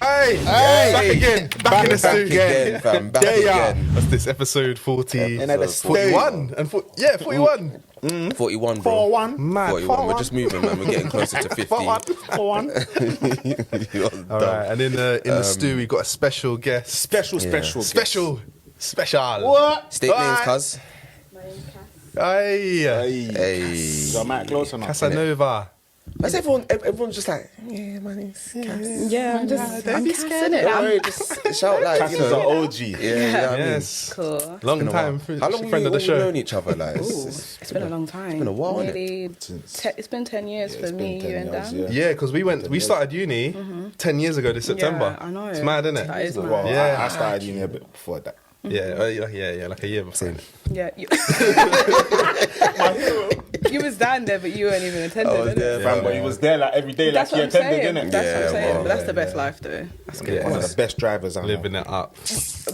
Hey, back again. Back in the studio. Fam. Back again. What's this, episode 40? And at the 41. And 41. 41, bro. 41. Mad. 41. We're just moving, man. We're getting closer to 50. 41. You're All dumb. right, and in the stew, we got a special guest. Special. Special. What? State names, cuz. Hey. Hey. Your mic close enough. Casanova. That's everyone's just like, yeah, my name's Cass. Yeah, I'm just, don't I'm be cassing it. Don't worry, just shout like, Cass you is an know. OG. Yeah, you know what I mean? Yes. Cool. Long time. How long friend of the have you show. known each other? Like, It's been a long time. It's been a while, innit? Nearly it's been 10 years for me, you and Dan. Yeah, because we started uni 10 years ago this September. I know. It's mad, isn't it? That is mad. Well, Yeah. I started uni a bit before that. Yeah, like a year before. Yeah. You was down there, but you weren't even attending. I was innit? there, Fam, but he was there like every day, like That's he what I'm attended, saying. innit? That's what Yeah, I'm saying. well, But that's the best life, though. That's good. Yeah. One of the best drivers I know. Living it up.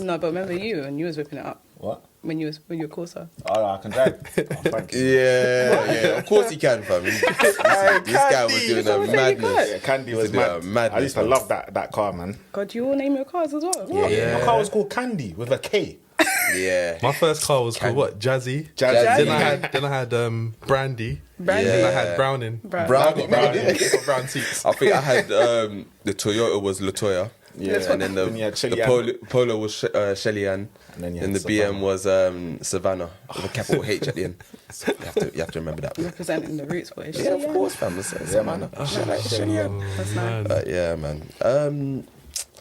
No, but remember you, and you was whipping it up What? when you were Corsa. Oh, I can drive. Oh, thank you. yeah. Of course he can, fam. This guy was doing a Someone say you madness. Yeah, Candy Used was to do a mad. madness, I used to man. love that car, man. God, you all name your cars as well. My car was called Candy with a K. Yeah. My first car was called what? Jazzy. Jazzy. Then I had Brandy. Brandy. Then I Yeah. had Browning. Brownie. Got brown seats. I think I had the Toyota was Latoya. Yeah. And then Then you had Shelly the Ann. Polo was Shelly Ann. And then you And had the BM was Savannah with a capital H at the end. You have to remember that. Representing the roots, boy. Yeah, of course, fam. It's Savannah. Shelly Ann. That's nice. Yeah, man.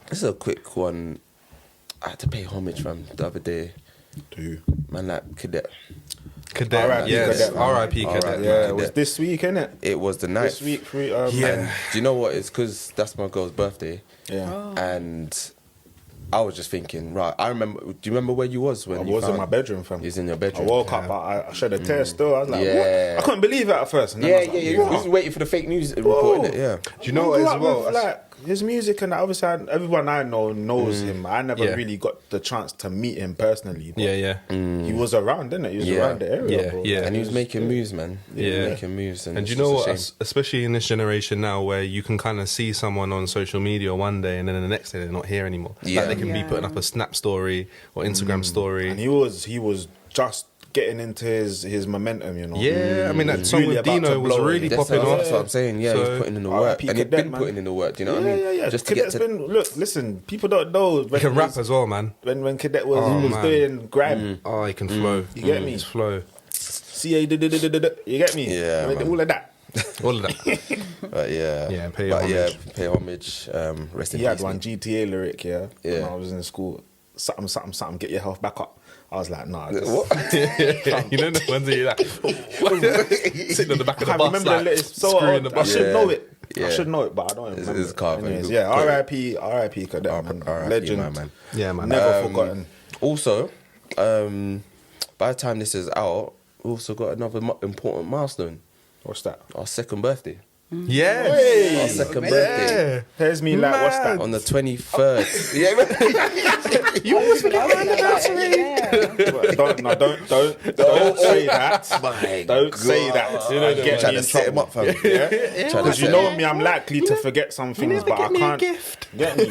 This is a quick one. I had to pay homage, fam, the other day. Dude. Man, like Cadet. Cadet. R.I.P. Yes. Cadet, man. R.I.P. Cadet. Yeah, it was this week, innit? It was the night. This week, Yeah. And do you know what? It's because that's my girl's birthday. Yeah. And I was just thinking, right, I remember, do you remember where you was when I you was in found- my bedroom, fam. You was in your I bedroom. woke up, I shed a tear still. I was like, Yeah. what? I couldn't believe it at first. And then I Yeah, was like, You was waiting for the fake news reporting it, yeah. Do you know what as well? Like, his music and obviously everyone I know knows him. I never Yeah. really got the chance to meet him personally. But Yeah. he was around, didn't he? He was Yeah. around the area, Yeah, bro. yeah. And he was making moves, man. He Yeah. was making moves. And And it's you know just a what? shame. Especially in this generation now, where you can kind of see someone on social media one day and then the next day they're not here anymore. Yeah. Like they can be putting up a Snap story or Instagram story. And he was just getting into his momentum, you know. Yeah, I mean that song Really with about to Dino was blow. really That's popping off. what I'm saying. Yeah, he was putting in the work. R.I.P. And he'd Cadet, been man. putting in the work, do you know what I mean? Yeah. Just to get Cadet's to... been, look, listen, people don't know. He can rap as well, man. When Cadet was, Oh, he was man. doing grime. Oh, he can flow. You get me? His flow. CA, you get me? Yeah, man. All of that. All of that. But yeah. Yeah, pay but homage. Yeah, pay homage. Rest in He had peace. one mate. GTA lyric, yeah. Yeah. When I was in school. Something, get your health back up. I was like, nah. Just, What? You know the ones that you're like sitting on the back of the I bus, remember like, the lyrics so screwing the I bus. should Yeah. know it. Yeah. I should know it, but I don't remember. it's carving. Anyways, Good yeah, point. R.I.P. Cadet, man. R.I.P. Legend. my man. Yeah, man. Never forgotten. Also, by the time this is out, we also got another important milestone. What's that? Our second birthday. Yeah. Our second birthday. Yeah. Here's me like, what's that? On the 23rd. Yeah, You always forget my anniversary. Yeah. Don't say that. my Don't say that. You know, Get trying me to in set him trouble. up, fam. Yeah? Trying Because to you set know him me, I'm likely to forget some things, but I Get me a can't. gift. Get me.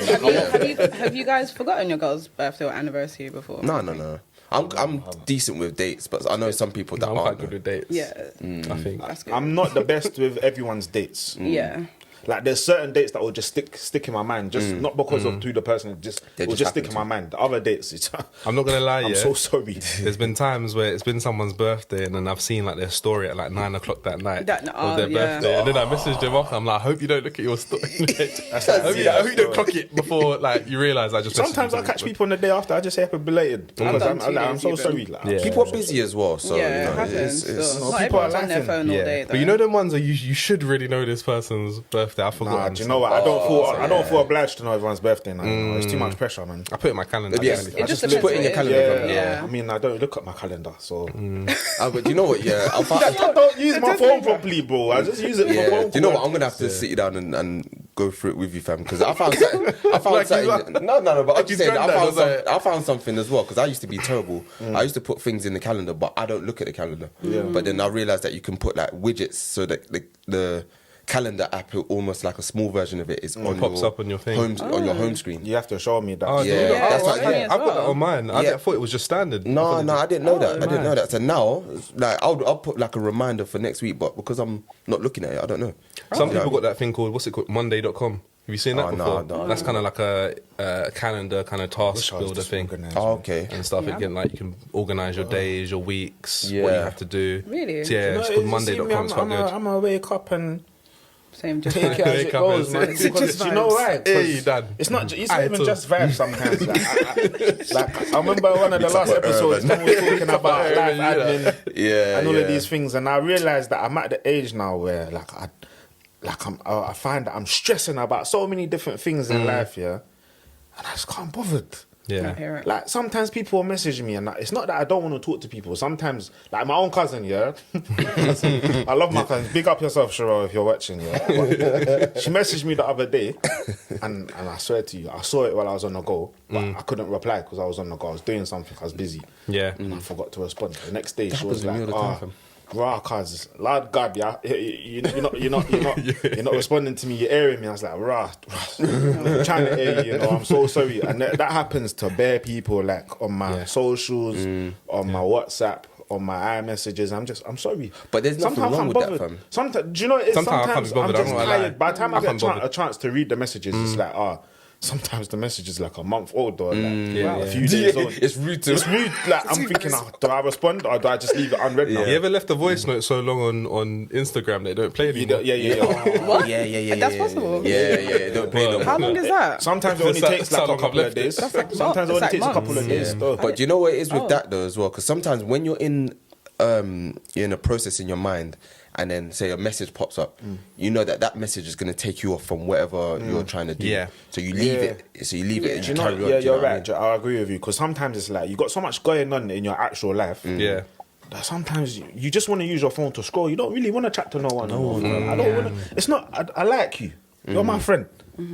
Have you guys forgotten your girl's birthday or anniversary before? No. I'm decent with dates, but I know some people that I'm quite aren't. good with dates. Yeah. I think. That's good. I'm not the best with everyone's dates. Yeah. Like there's certain dates that will just stick in my mind, just not because of who the person is, They it will just just stick in happen my mind. The other dates, it's, I'm not gonna lie, I'm yeah. so sorry. There's been times where it's been someone's birthday and then I've seen like their story at like 9 o'clock that night of their yeah. birthday, and then I messaged them off. I'm like, I hope you don't look at your story. I hope you don't clock it before like you realise I just. Sometimes I catch people on the day after. I just say happy belated because done I'm 2 so days sorry. even. Like, Yeah. People are busy as well, so Yeah, you it know, happens. it's Not people everyone's are on their laughing. phone all day. But you know them ones that you should really know this person's birthday. I forgot. Nah, do you know what? I don't feel obliged to know everyone's birthday now. It's too much pressure, man. I put it in my calendar. Yeah, actually. It just just put it in your depends calendar. what fam. it is. Yeah. I mean, I don't look at my calendar, so But you know what? Yeah, I don't use my phone properly, bro. I just use it for yeah. phone. Do you know what? calls. I'm gonna have to sit you down and go through it with you, fam. Because I found something. Like you something. No. But I'm just saying, granddad was like- I found something as well. Because I used to be terrible. I used to put things in the calendar, but I don't look at the calendar. But then I realized that you can put like widgets so that the calendar app, almost like a small version of it, is on pops your up on your thing. on your home screen. You have to show me that. Oh, Yeah, yeah. that's I've like- got that on mine. Yeah. I thought it was just standard. No, I didn't know that. I man. didn't know that. So now, like, I'll put like a reminder for next week, but because I'm not looking at it, I don't know. Some You know people what got that thing called, what's it called, Monday.com. Have you seen that Oh, before? no. That's kind of like a calendar kind of task I was builder thing. disorganised, I mean? Oh, man. okay. And stuff. Yeah. Again, like you can organise your days, your weeks, what you Yeah. have to do. Really? So, yeah, You know, it's you called see Monday.com. me, It's quite good. I'm gonna wake up and Same, just take it as Wake it up goes, and man. say- Because you know why? 'Cause Hey, Dad. It's not. It's Aye, not even too. just vibes sometimes. Like I remember one of the last episodes, we were talking about life admin Yeah, and all of these things, and I realised that I'm at the age now where I find that I'm stressing about so many different things in life, yeah, and I just can't bothered. I Yeah. hear it. Like sometimes people will message me, and it's not that I don't want to talk to people. Sometimes, like my own cousin, yeah. I love my cousin. Big up yourself, Cheryl, if you're watching. Yeah, but she messaged me the other day, and I swear to you, I saw it while I was on the go, but I couldn't reply because I was on the go. I was doing something. I was busy. Yeah. And I forgot to respond. The next day, she happens was to me like, all the time, fam. Rah, cuz, Lord God, yeah, you're not responding to me. You're airing me. I was like, rah, I'm trying to air you. You know, I'm so sorry. And that happens to bare people, like on my socials, on my WhatsApp, on my iMessages. I'm sorry. But there's nothing Sometimes wrong I'm with that, bothered. fam. Sometimes, do you know? It's Sometimes I can't sometimes be bothered, I'm I'm just not gonna lie. tired. By the time I I get can't bother. a chance to read the messages, it's like, sometimes the message is like a month old or like Yeah, a yeah. few days old. It's rude to. It's rude. Like I'm thinking, do I respond or do I just leave it unread now? You ever left a voice note so long on Instagram they don't play You anymore? don't- yeah. What? Yeah. That's possible? Yeah. Don't play no How more. long is that? Sometimes it only That's takes like how a long I've couple of left it. days. That's like Sometimes it it's only like takes a couple of months. days. though. But do you know what it is with Oh. that though as well? Because sometimes when you're in a process in your mind, and then say a message pops up, you know that message is going to take you off from whatever you're trying to do. Yeah. So you leave Yeah. it. So you leave it and Do you you know? carry on. Yeah, do you know you're what I right. mean? I agree with you because sometimes it's like you got so much going on in your actual life. Yeah. That sometimes you just want to use your phone to scroll. You don't really want to chat to no one. I don't want to. It's not. I like you. You're my friend.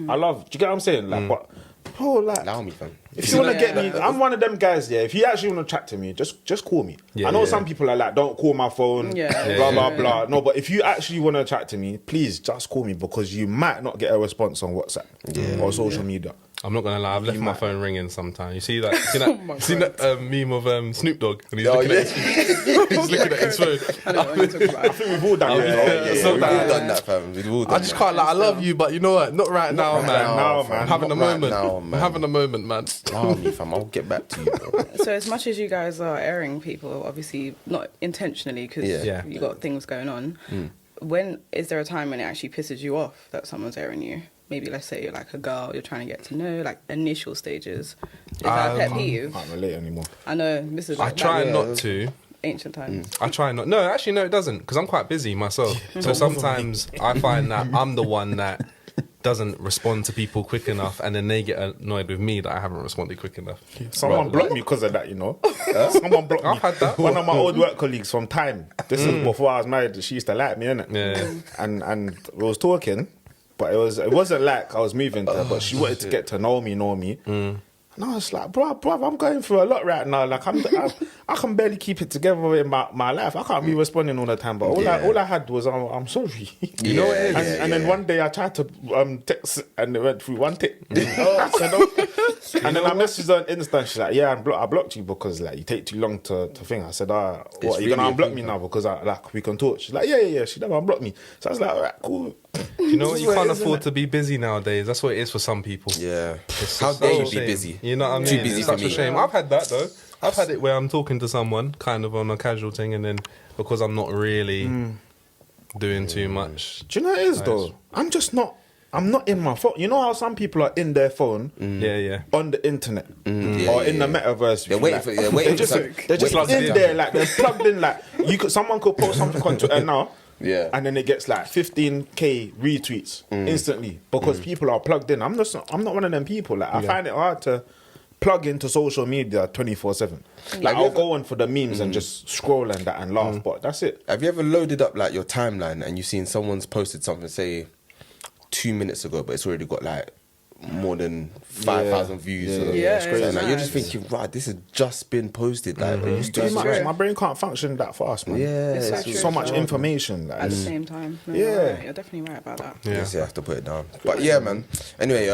I love. Do you get what I'm saying? Like, but bro, like, Allow me, fam. if you want to get me, I'm one of them guys. Yeah, if you actually want to chat to me, just call me. Yeah, I know yeah. some people are like, don't call my phone. Yeah. Blah blah Yeah. blah. No, but if you actually want to chat to me, please just call me because you might not get a response on WhatsApp or social media. I'm not gonna lie, I've left my might- phone ringing sometimes. You see that meme of Snoop Dogg and he's Oh, looking yeah. at he's looking at his phone. I know what you're talking about. I think we've all done it. yeah. We've all done that, fam. We've all done I just that. can't I love you, but you know what? Not right now, right man. now, man. I'm having a Not right moment. now, man. I'm having a moment, man. Allow me, fam. I'll get back to you, bro. So as much as you guys are airing people, obviously not intentionally because Yeah. you got things going on, when is there a time when it actually pisses you off that someone's airing you? Maybe let's say you're like a girl, you're trying to get to know, like initial stages. Is that a pet peeve? Can't relate anymore. I know this is I like try back not to. ancient times. I try not. No, actually, no, it doesn't, because I'm quite busy myself. So sometimes I find that I'm the one that doesn't respond to people quick enough, and then they get annoyed with me that I haven't responded quick enough. Someone blocked me because of that, you know. Someone blocked me. I've had that. One of my old work colleagues from Time. This is before I was married. She used to like me, innit? Yeah. And we was talking, but it wasn't like I was moving to her, but she wanted to get to know me. And I was like, bro, I'm going through a lot right now. Like I can barely keep it together in my life. I can't be responding all the time. But all I had was I'm sorry. You know what it is? And then one day I tried to text and it went through one tick. I said, "Oh." And then I messaged her on Insta and she's like, yeah, I blocked you because like you take too long to think. I said, what, are you really gonna a unblock thing, me now because we can talk? She's like, yeah. She never unblocked me. So I was like, all right, cool. You know what? This is You what it can't is, afford innit? to be busy nowadays. That's what it is for some people. Yeah. It's How such dare a you be shame. busy? You know what I mean? Too busy It's for such a me. shame. I've had that though. I've had it where I'm talking to someone kind of on a casual thing, and then because I'm not really doing too much. Do you know what it is though? I'm not in my phone. You know how some people are in their phone Yeah. on the internet Yeah, or yeah, in the yeah. metaverse? They're if you waiting like. for- they're waiting They're for just, some- they're just plugged in in. there, like they're plugged in. Like someone could post something on Twitter now, Yeah. and then it gets like 15k retweets instantly because people are plugged in. I'm not one of them people. Like I find it hard to plug into social media 24/7. Like I'll go on for the memes and just scroll and that and laugh, but that's it. Have you ever loaded up like your timeline and you've seen someone's posted something, say 2 minutes ago, but it's already got like more than 5,000 views. Yeah, or yeah, something it's like, you're nice. just thinking, right, this has just been posted. Like, It's too That's much. true. My brain can't function that fast, man. yeah, It's so it's true. So much Sure. information. Like, At the same time. No, Yeah. you're right. You're definitely right about that. Yeah. Yes, you have to put it down. But yeah, man. Anyway,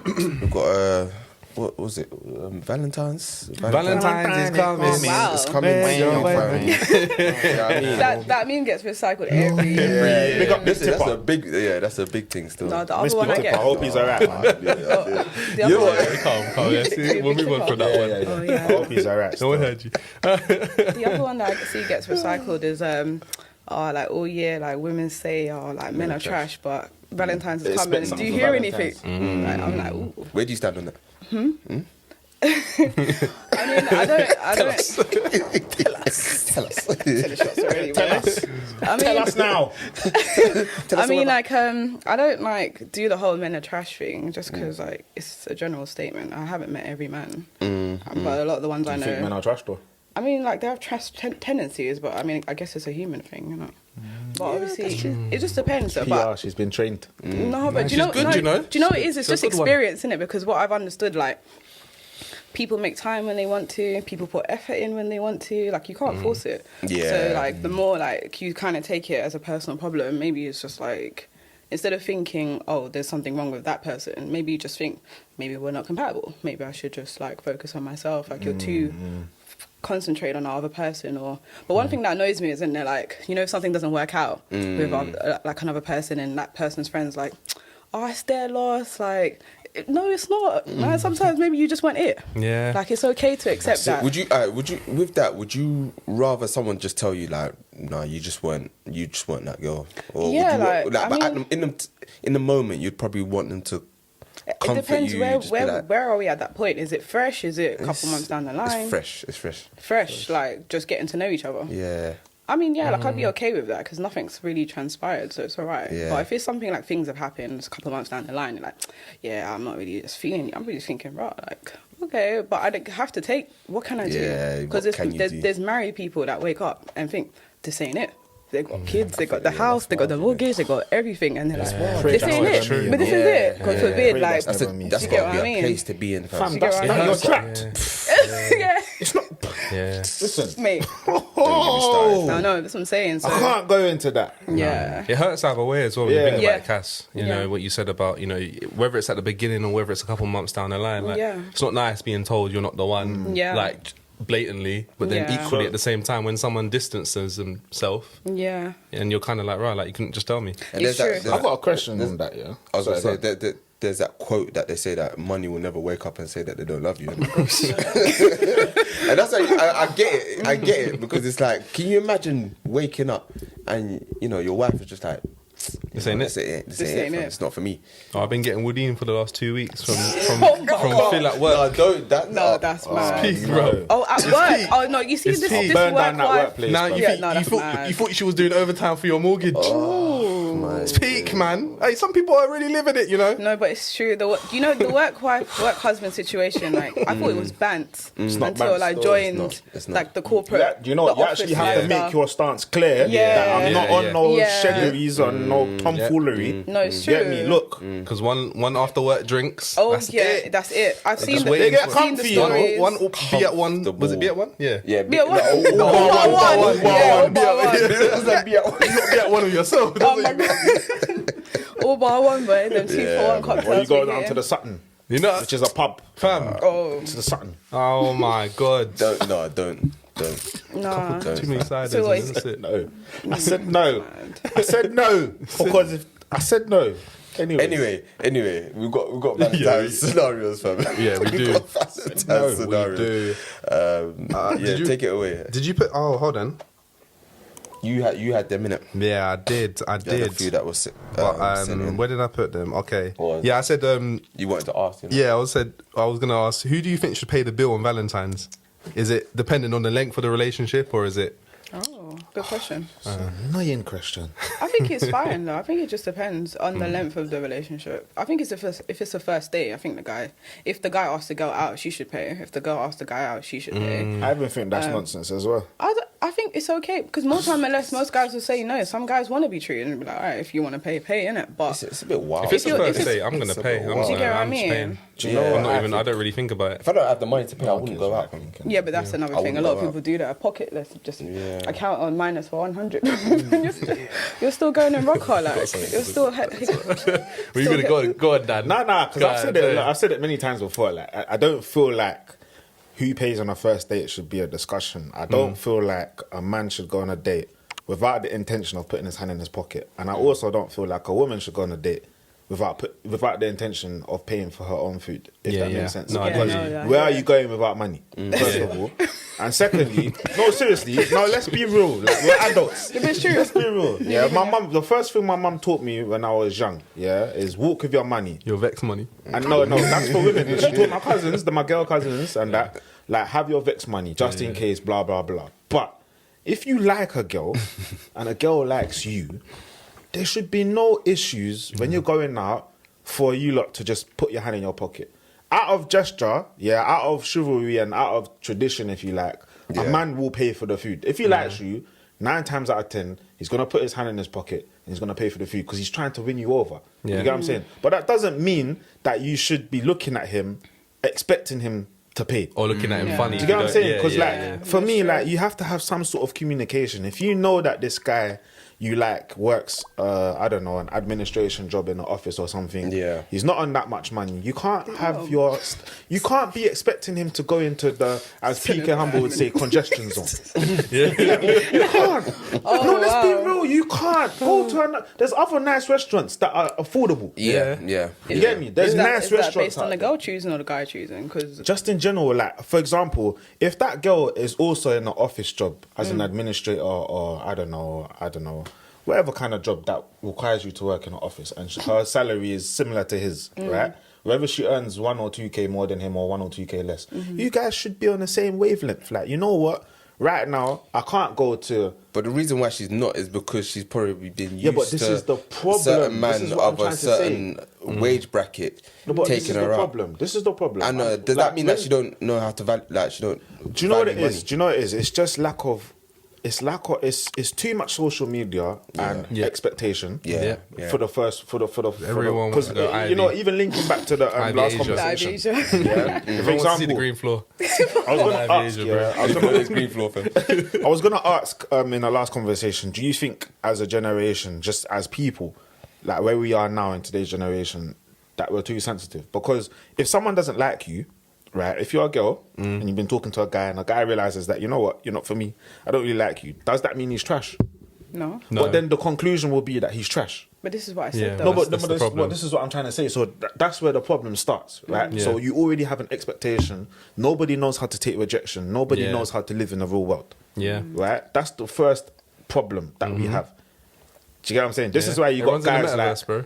we've got what was it? Valentines. Valentine's is coming. Oh, wow. It's coming soon, fam. Yeah, I mean, That meme gets recycled every yeah. Big up Listen, Tipper. that's a big thing still. No, the Miss other one I Tip, get. I hope he's alright, man. The other one. Calm, yeah. See, we'll move on from that one. Oh, I yeah. hope he's alright. No one heard you. The other one that I see gets recycled is like all year, like women say, like men are trash, but Valentine's is Expect coming. Do something you for hear Valentine's. anything? Like, I'm like, ooh. Where do you stand on that? I mean, I don't. Tell us. Tell the shots already, Tell man. us. I mean, Tell us now. I mean, like, I don't like do the whole men are trash thing just because like it's a general statement. I haven't met every man, but a lot of the ones I You think men know. are trash though? I mean, like they have trash tendencies, but I mean, I guess it's a human thing, you know. But obviously, it just depends. PR, But she's been trained. no, but do She's you know? good, no, you know. Do you know what it is? It's She's just a good one. experience, isn't it? Because what I've understood, like. People make time when they want to. People put effort in when they want to. Like you can't force it. Yeah. So like the more like you kind of take it as a personal problem, maybe it's just like instead of thinking, oh, there's something wrong with that person, maybe you just think maybe we're not compatible. Maybe I should just like focus on myself. Like you're too concentrate on the other person. But one thing that annoys me is in there, like you know, if something doesn't work out with like another person, and that person's friends like, oh, it's their loss. Like. No, it's not. No, sometimes maybe you just want it. Yeah. Like it's okay to accept So that. would you with that? Would you rather someone just tell you like, no, you just weren't that girl? Or Yeah, would you, like, I but mean- in the moment, you'd probably want them to It comfort depends you. where just be like, where are we at that point? Is it fresh? Is it a couple months down the line? It's fresh. It's fresh. Fresh, like just getting to know each other. Yeah. I mean, yeah, like I'd be okay with that because nothing's really transpired, so it's all right. Yeah. But if it's something like things have happened a couple of months down the line, you're like, yeah, I'm not really just feeling you. I'm really thinking, right, like, okay, but I'd have to take, what can I do? Yeah, Because what can you do? there's married people that wake up and think, this ain't it. They got kids, they got the house, they got the mortgage, they got everything, and they're like, this ain't it. true. But this is it. God forbid, Pray like, that's That's You get got what to I be a mean? place to be in. Fam, You that's get what not, I mean? you're trapped. yeah, It's not. Yeah. Listen, mate. Oh, No, that's what I'm saying. So, I can't go into that. yeah. It hurts either way as well when Yeah. you think Yeah. about it, Cass. You Yeah. know, what you said about, you know, whether it's at the beginning or whether it's a couple months down the line. Like, Yeah. it's not nice being told you're not the one, Yeah. like, blatantly. But then Yeah. equally at the same time, when someone distances themselves, Yeah. and you're kind of like, right, like, you couldn't just tell me. And It's there's true. I've got a question on that, yeah. I was going to Sorry, say that there's that quote that they say that money will never wake up and say that they don't love you. and that's like, I get it. I get it because it's like, can you imagine waking up and you know your wife is just like, This ain't it. This ain't This ain't fam. it. It's not for me. Oh, I've been getting Woodine for the last 2 weeks from God. Phil at work. No, don't. That, No, that's mad. Peak, bro. Oh, at work. Oh no, you see It's this peak. Burn work down that wife. workplace. Now bro. you, Yeah, think, no, you, that's thought, mad. you thought she was doing overtime for your mortgage. my It's peak, man. Hey, some people are really living it, you know. No, but it's true. You know, the work husband situation. Like I thought it was bant not until bant I still. joined It's not. like the corporate. Yeah, you know what? the You actually office have to stuff. make your stance clear. Yeah. That I'm not Yeah, on yeah. no Yeah. shedderies or no tomfoolery. No, it's Get true. me? Look. Because one after work drinks. Oh that's yeah, it. that's it. I've seen just the, waiting I've for- seen the Comfy, you know, stories. One be at one. Was it be at one? Yeah. Yeah, Be at one. no, All bar one. Yeah, all bar one. It's like be at one. Be at one of yourself. That's Oh what my you god. All bar one, boy. Them 2 for 1 cocktails. Or you go we're down to getting. the Sutton, You know, which is a pub. fam. Oh To the Sutton. Oh my god. Don't. nah. Too many siders. So what and that's it. No. I said no. I said no. Because if I said no. Anyway, we've got Valentine's scenarios, fam. Yeah, we do. Got Valentine's No, we scenarios. do. Yeah, did you- take it away. Did you put? Oh, hold on. You had them in it. Yeah, I did. I You had a did. few that was But, sent in. where did I put them? Okay. Or- Yeah, I said. You wanted to ask. You know? Yeah, I was gonna ask. Who do you think should pay the bill on Valentine's? Is it dependent on the length of the relationship, or is it? Oh, good question. Annoying question. I think it's fine though. I think it just depends on the length of the relationship. I think if it's a first date, I think if the guy asks the girl out, she should pay. If the girl asks the guy out, she should pay. I even think that's nonsense as well. I don't, I think it's okay because more time or less, most guys will say no. Some guys want to be treated and be like, all right, if you want to pay, innit? But It's a bit wild. If it's the you're- first if it's- date, I'm gonna it's a pay. bit I'm wild. just Do you get what I I'm just mean? paying. Do you know I'm what not I even. I think? don't really think about it. If I don't have the money to pay, I wouldn't go out. yeah, but that's another I thing. A wouldn't lot go of people out. do that. Pocketless, just Yeah. account on minus for 100. You're still going in rock hard, like you're still. Were you gonna go on, Dad? Nah, because I've said it. Like, I've said it many times before. Like, I don't feel like who pays on a first date should be a discussion. I don't feel like a man should go on a date without the intention of putting his hand in his pocket, and I also don't feel like a woman should go on a date without the intention of paying for her own food. If Yeah, that yeah. makes sense. No, I Because get you. where are you going without money? First of all, and secondly, no, seriously, no. Let's be real. Like, we're adults. It's true. Let's be real. Yeah, my mum. The first thing my mum taught me when I was young, is walk with your money. Your vex money. And no, that's for women. She taught my cousins, my girl cousins, and that, like, have your vex money just in case, blah, blah, blah. But if you like a girl and a girl likes you, there should be no issues when you're going out for you lot to just put your hand in your pocket. Out of gesture, out of chivalry and out of tradition, if you like, a man will pay for the food. If he likes you, 9 times out of 10, he's going to put his hand in his pocket and he's going to pay for the food because he's trying to win you over. Yeah. You get what I'm saying? But that doesn't mean that you should be looking at him, expecting him to pay. Or looking at him funny. Do you get what I'm saying? Because Yeah. for me, like, you have to have some sort of communication. If you know that this guy you like works, I don't know, an administration job in an office or something. Yeah. He's not on that much money. You can't have you can't be expecting him to go into the, as PK Humble would say, congestion zone. You can't. No, let's be real. You can't go to there's other nice restaurants that are affordable. Yeah. You get me? There's Is that nice restaurants based on out the there. girl choosing or the guy choosing? Because Just in general, like, for example, if that girl is also in an office job as an administrator or I don't know, whatever kind of job that requires you to work in an office, and her salary is similar to his, right? Whether she earns 1 or 2K more than him or 1 or 2K less, you guys should be on the same wavelength. Like, you know what? Right now, I can't go to. But the reason why she's not is because she's probably been used but this to is the problem. certain This man is what I'm of trying a to say. certain wage bracket No, but this taking is the her out. problem. This is the problem. I know. Does Like, that mean that she don't know how to she don't? Do you know what it value is? money? Do you know what it is? It's just it's too much social media and expectation. Yeah. For the Everyone wants to go you know, Ivy. even linking back to the Ivy last Asia. conversation. Asia. Yeah. For Everyone wants to see the example, green floor. I was gonna Ivy ask. Asia, bro. I was gonna green floor, fam. I was gonna ask in the last conversation, do you think as a generation, just as people, like where we are now in today's generation, that we're too sensitive? Because if someone doesn't like you, right, if you're a girl and you've been talking to a guy and a guy realizes that, you know what, you're not for me, I don't really like you, does that mean he's trash? No. No. But then the conclusion will be that he's trash. But this is what I said Yeah. though. No, but That's the this, problem. this is what I'm trying to say. So that's where the problem starts, right? Yeah. So you already have an expectation. Nobody knows how to take rejection. Nobody Yeah. knows how to live in the real world. Yeah. Right? That's the first problem that we have. Do you get what I'm saying? This is why you got Everyone's in the guys metaverse, like... bro.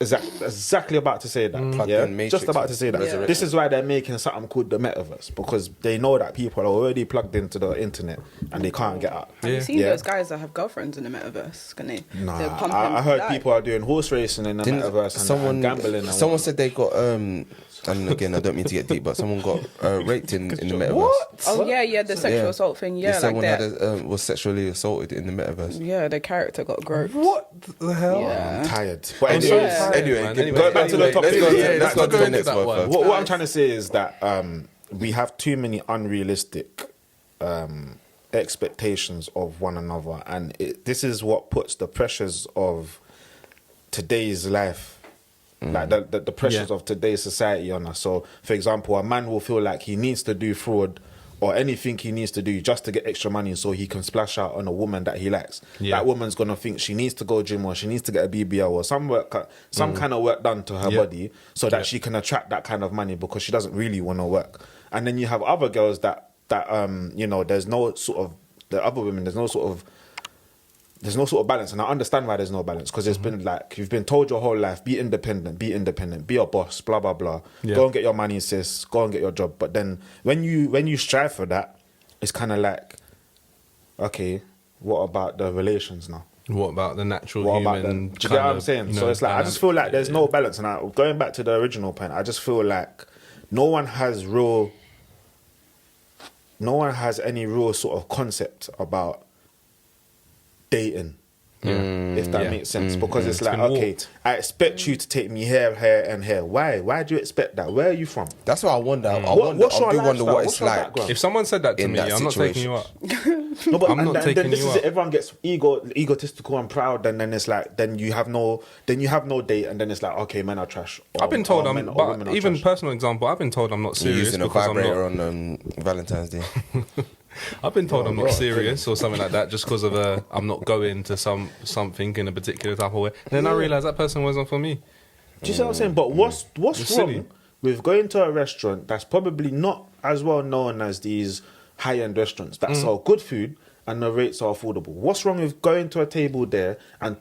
Exactly about to say that. Plugged Yeah, in Matrix just about to say that. Resurrection. This is why they're making something called the metaverse, because they know that people are already plugged into the internet and they can't get out. Have you seen Yeah. those guys that have girlfriends in the metaverse? Can they? Nah, they're pumping I heard like- people are doing horse racing in the Didn't metaverse and gambling. And Someone whatnot. said they got and again I don't mean to get deep, but someone got raped in the metaverse. What? Oh yeah, the sexual assault thing. Yeah, like someone that. was sexually assaulted in the metaverse. Yeah, the character got groped. What the hell? Yeah. I'm tired. But I'm so anyways, tired, Anyway, man. go back to the topic. Let's go to, Yeah, let's go to the into next that one. one. first. what I'm trying to say is that we have too many unrealistic expectations of one another, and this is what puts the pressures of today's life, like the pressures of today's society on us. So, for example, a man will feel like he needs to do fraud or anything he needs to do just to get extra money so he can splash out on a woman that he likes. Yeah. That woman's gonna think she needs to go gym or she needs to get a BBL or some kind of work done to her body so that she can attract that kind of money because she doesn't really want to work. And then you have other girls that you know, there's no sort of the other women. There's no sort of balance, and I understand why there's no balance, because it's been like you've been told your whole life, be independent, be a boss, blah blah blah. Yeah. Go and get your money, sis. Go and get your job. But then when you strive for that, it's kind of like, okay, what about the relations now? What about the natural What about human? them? Do you get what I'm saying? So it's like I just feel like there's no balance, and going back to the original point, I just feel like no one has real no one has any real sort of concept about dating. If that makes sense, because it's like, been okay, warped. I expect you to take me here, and here. Why? Why do you expect that? Where are you from? That's what I wonder. I what's your do wonder lifestyle? what What's it's your like. background? If someone said that to In me, that I'm not taking you up. No, but I'm not then taking this you is up. it. Everyone gets egotistical and proud, and then it's like, then you have no date, and then it's like, okay, men are trash. Or- I've been told or I'm, men- or but women are even trash. personal example, I've been told I'm not You're serious using a because I'm vibrator not. on Valentine's Day. I've been told I'm not serious or something like that just because of I'm not going to something in a particular type of way. And then I realised that person wasn't for me. Do you see what I'm saying? But what's It's wrong silly. with going to a restaurant that's probably not as well known as these high-end restaurants that sell good food and the rates are affordable? What's wrong with going to a table there and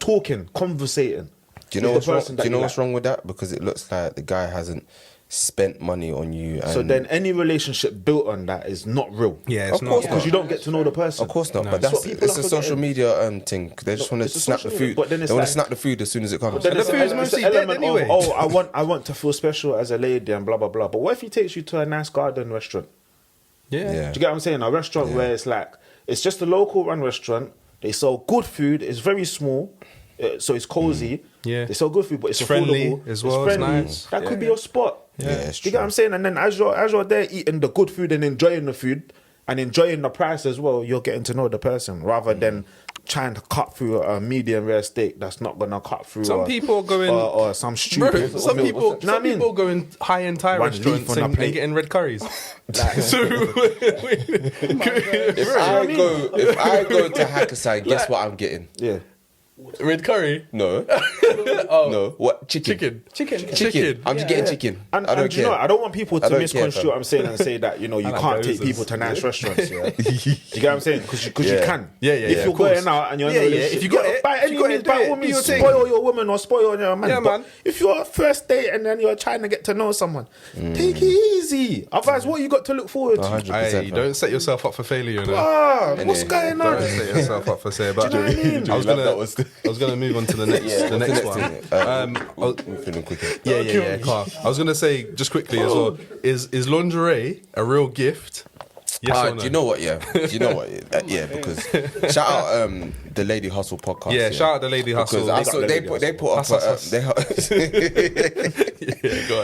conversating? Do you know with what's the wrong? person Do that you know like? what's wrong with that? Because it looks like the guy hasn't spent money on you. And So then any relationship built on that is not real. Yeah, it's Of not. course Because you don't get to know the person. Of course not, No. but That's that's what people it's are a social forgetting. media thing. They just want to it's a snap the social food. media, but then They it's want like- to snap the food as soon as it comes. Then And it's the food's mostly dead element anyway. of, I want to feel special as a lady and blah blah blah. But what if he takes you to a nice garden restaurant? Yeah. Yeah. Do you get what I'm saying? A restaurant where it's like, it's just a local run restaurant. They sell good food. It's very small, so it's cozy. Yeah. They sell good food, but it's friendly affordable. as well, it's nice. That could be your spot. Yeah, it's Do you get what I'm saying? And then as you're there eating the good food and enjoying the food and enjoying the price as well, you're getting to know the person rather than trying to cut through a medium rare steak that's not gonna cut through. Some people are going- or some stupid. Bro, some meal. people, You know what I some mean? people go in high-end Thai One restaurants leaf on a and plate. getting red curries. So, If I go to Hakkasan, guess what I'm getting? Yeah. red curry. No. No. What? Chicken. Chicken. I'm just getting chicken. And, I don't and do you care. know, I don't want people I to don't misconstrue care, what I'm saying and say that, you know, you like can't take those. people to nice restaurants. Yeah? You get what I'm saying? Because you Yeah. can. Yeah, If you're of course. going out and you're in Yeah, a yeah, relationship, if you got it, by if any you got means, it, by do all it, do means, your thing. spoil your woman or spoil your man. Yeah, But man. if you're a first date and then you're trying to get to know someone, take it easy. Otherwise, what you got to look forward to? 100%. Hey, don't set yourself up for failure, you know. What's going on? Don't set yourself up for failure. But Do you know what I mean? I was gonna move on to the next, Yeah, the what's next the one. next thing? We're feeling quicker. Yeah, car. I was gonna say just quickly as well. Is lingerie a real gift? Yes or no? Do you know what? Yeah. Do you know what? Yeah, because shout out the Lady Hustle podcast. Yeah, shout out the Lady Hustle. Because I saw they put up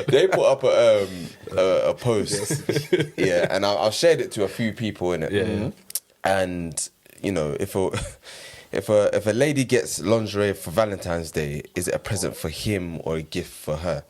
they put up a post. Yeah, and I shared it to a few people in it. Yeah. And you know, if a lady gets lingerie for Valentine's Day, is it a present for him or a gift for her?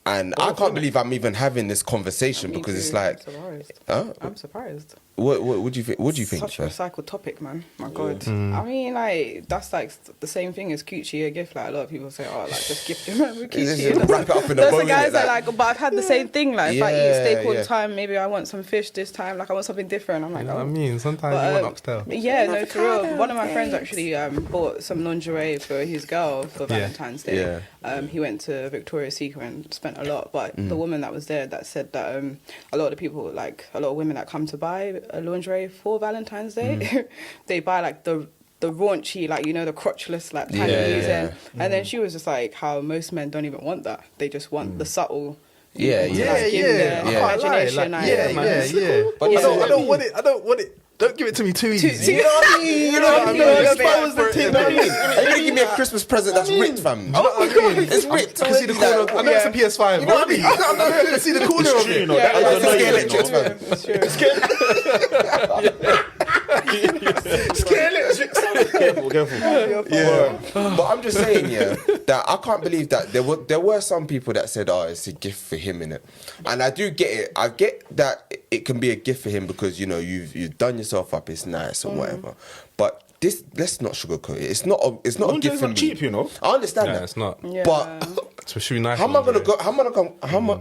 And I can't believe I'm even having this conversation Me because too, it's like, I'm surprised. huh? I'm surprised. What do you think? What do you think? Such a Fir? recycled topic, man. My God. I mean, like, that's like the same thing as coochie a gift. Like, a lot of people say, oh, like, just gift your man with Just coochie. And wrap it up in a those bow, are guys innit? that like, but I've had the same thing. Like, if I eat Yeah, steak all yeah. the time, maybe I want some fish this time. Like, I want something different. I'm like, You know what I oh. mean? Sometimes But, you want oxtail. Yeah, no, for real. One of my friends actually bought some lingerie for his girl for Valentine's Day. Yeah. He went to Victoria's Secret and spent a lot. But the woman that was there that said that a lot of the people, like a lot of women that come to buy lingerie for Valentine's Day, they buy like the raunchy, like, you know, the crotchless, like, kind of music. And then she was just like, how most men don't even want that. They just want the subtle. Yeah, to, yeah. like, give their I can't lie, imagination. like, like, yeah. But Yeah. I don't want it. I don't want it. Don't give it to me too easy. You know what I mean? You know what I mean? Let's Like, fight was the Are you gonna give me a Christmas present that's ripped, fam? Oh my God. It's ripped. I can see the corner. I know it's a PS5. You know what I mean? I can see the corner of it. You know, Yeah, that yeah, is Scare annoying, electrics, you know. fam. Careful. Yeah, but I'm just saying, yeah, that I can't believe that there were some people that said, "Oh, it's a gift for him," innit? And I do get it. I get that it can be a gift for him because, you know, you've done yourself up. It's nice or whatever. But this, let's not sugarcoat it. It's not a Lingerie's gift for not me. cheap, you know. I understand No, that. it's not. Yeah. But It's should be nice. how am I gonna lingerie. go?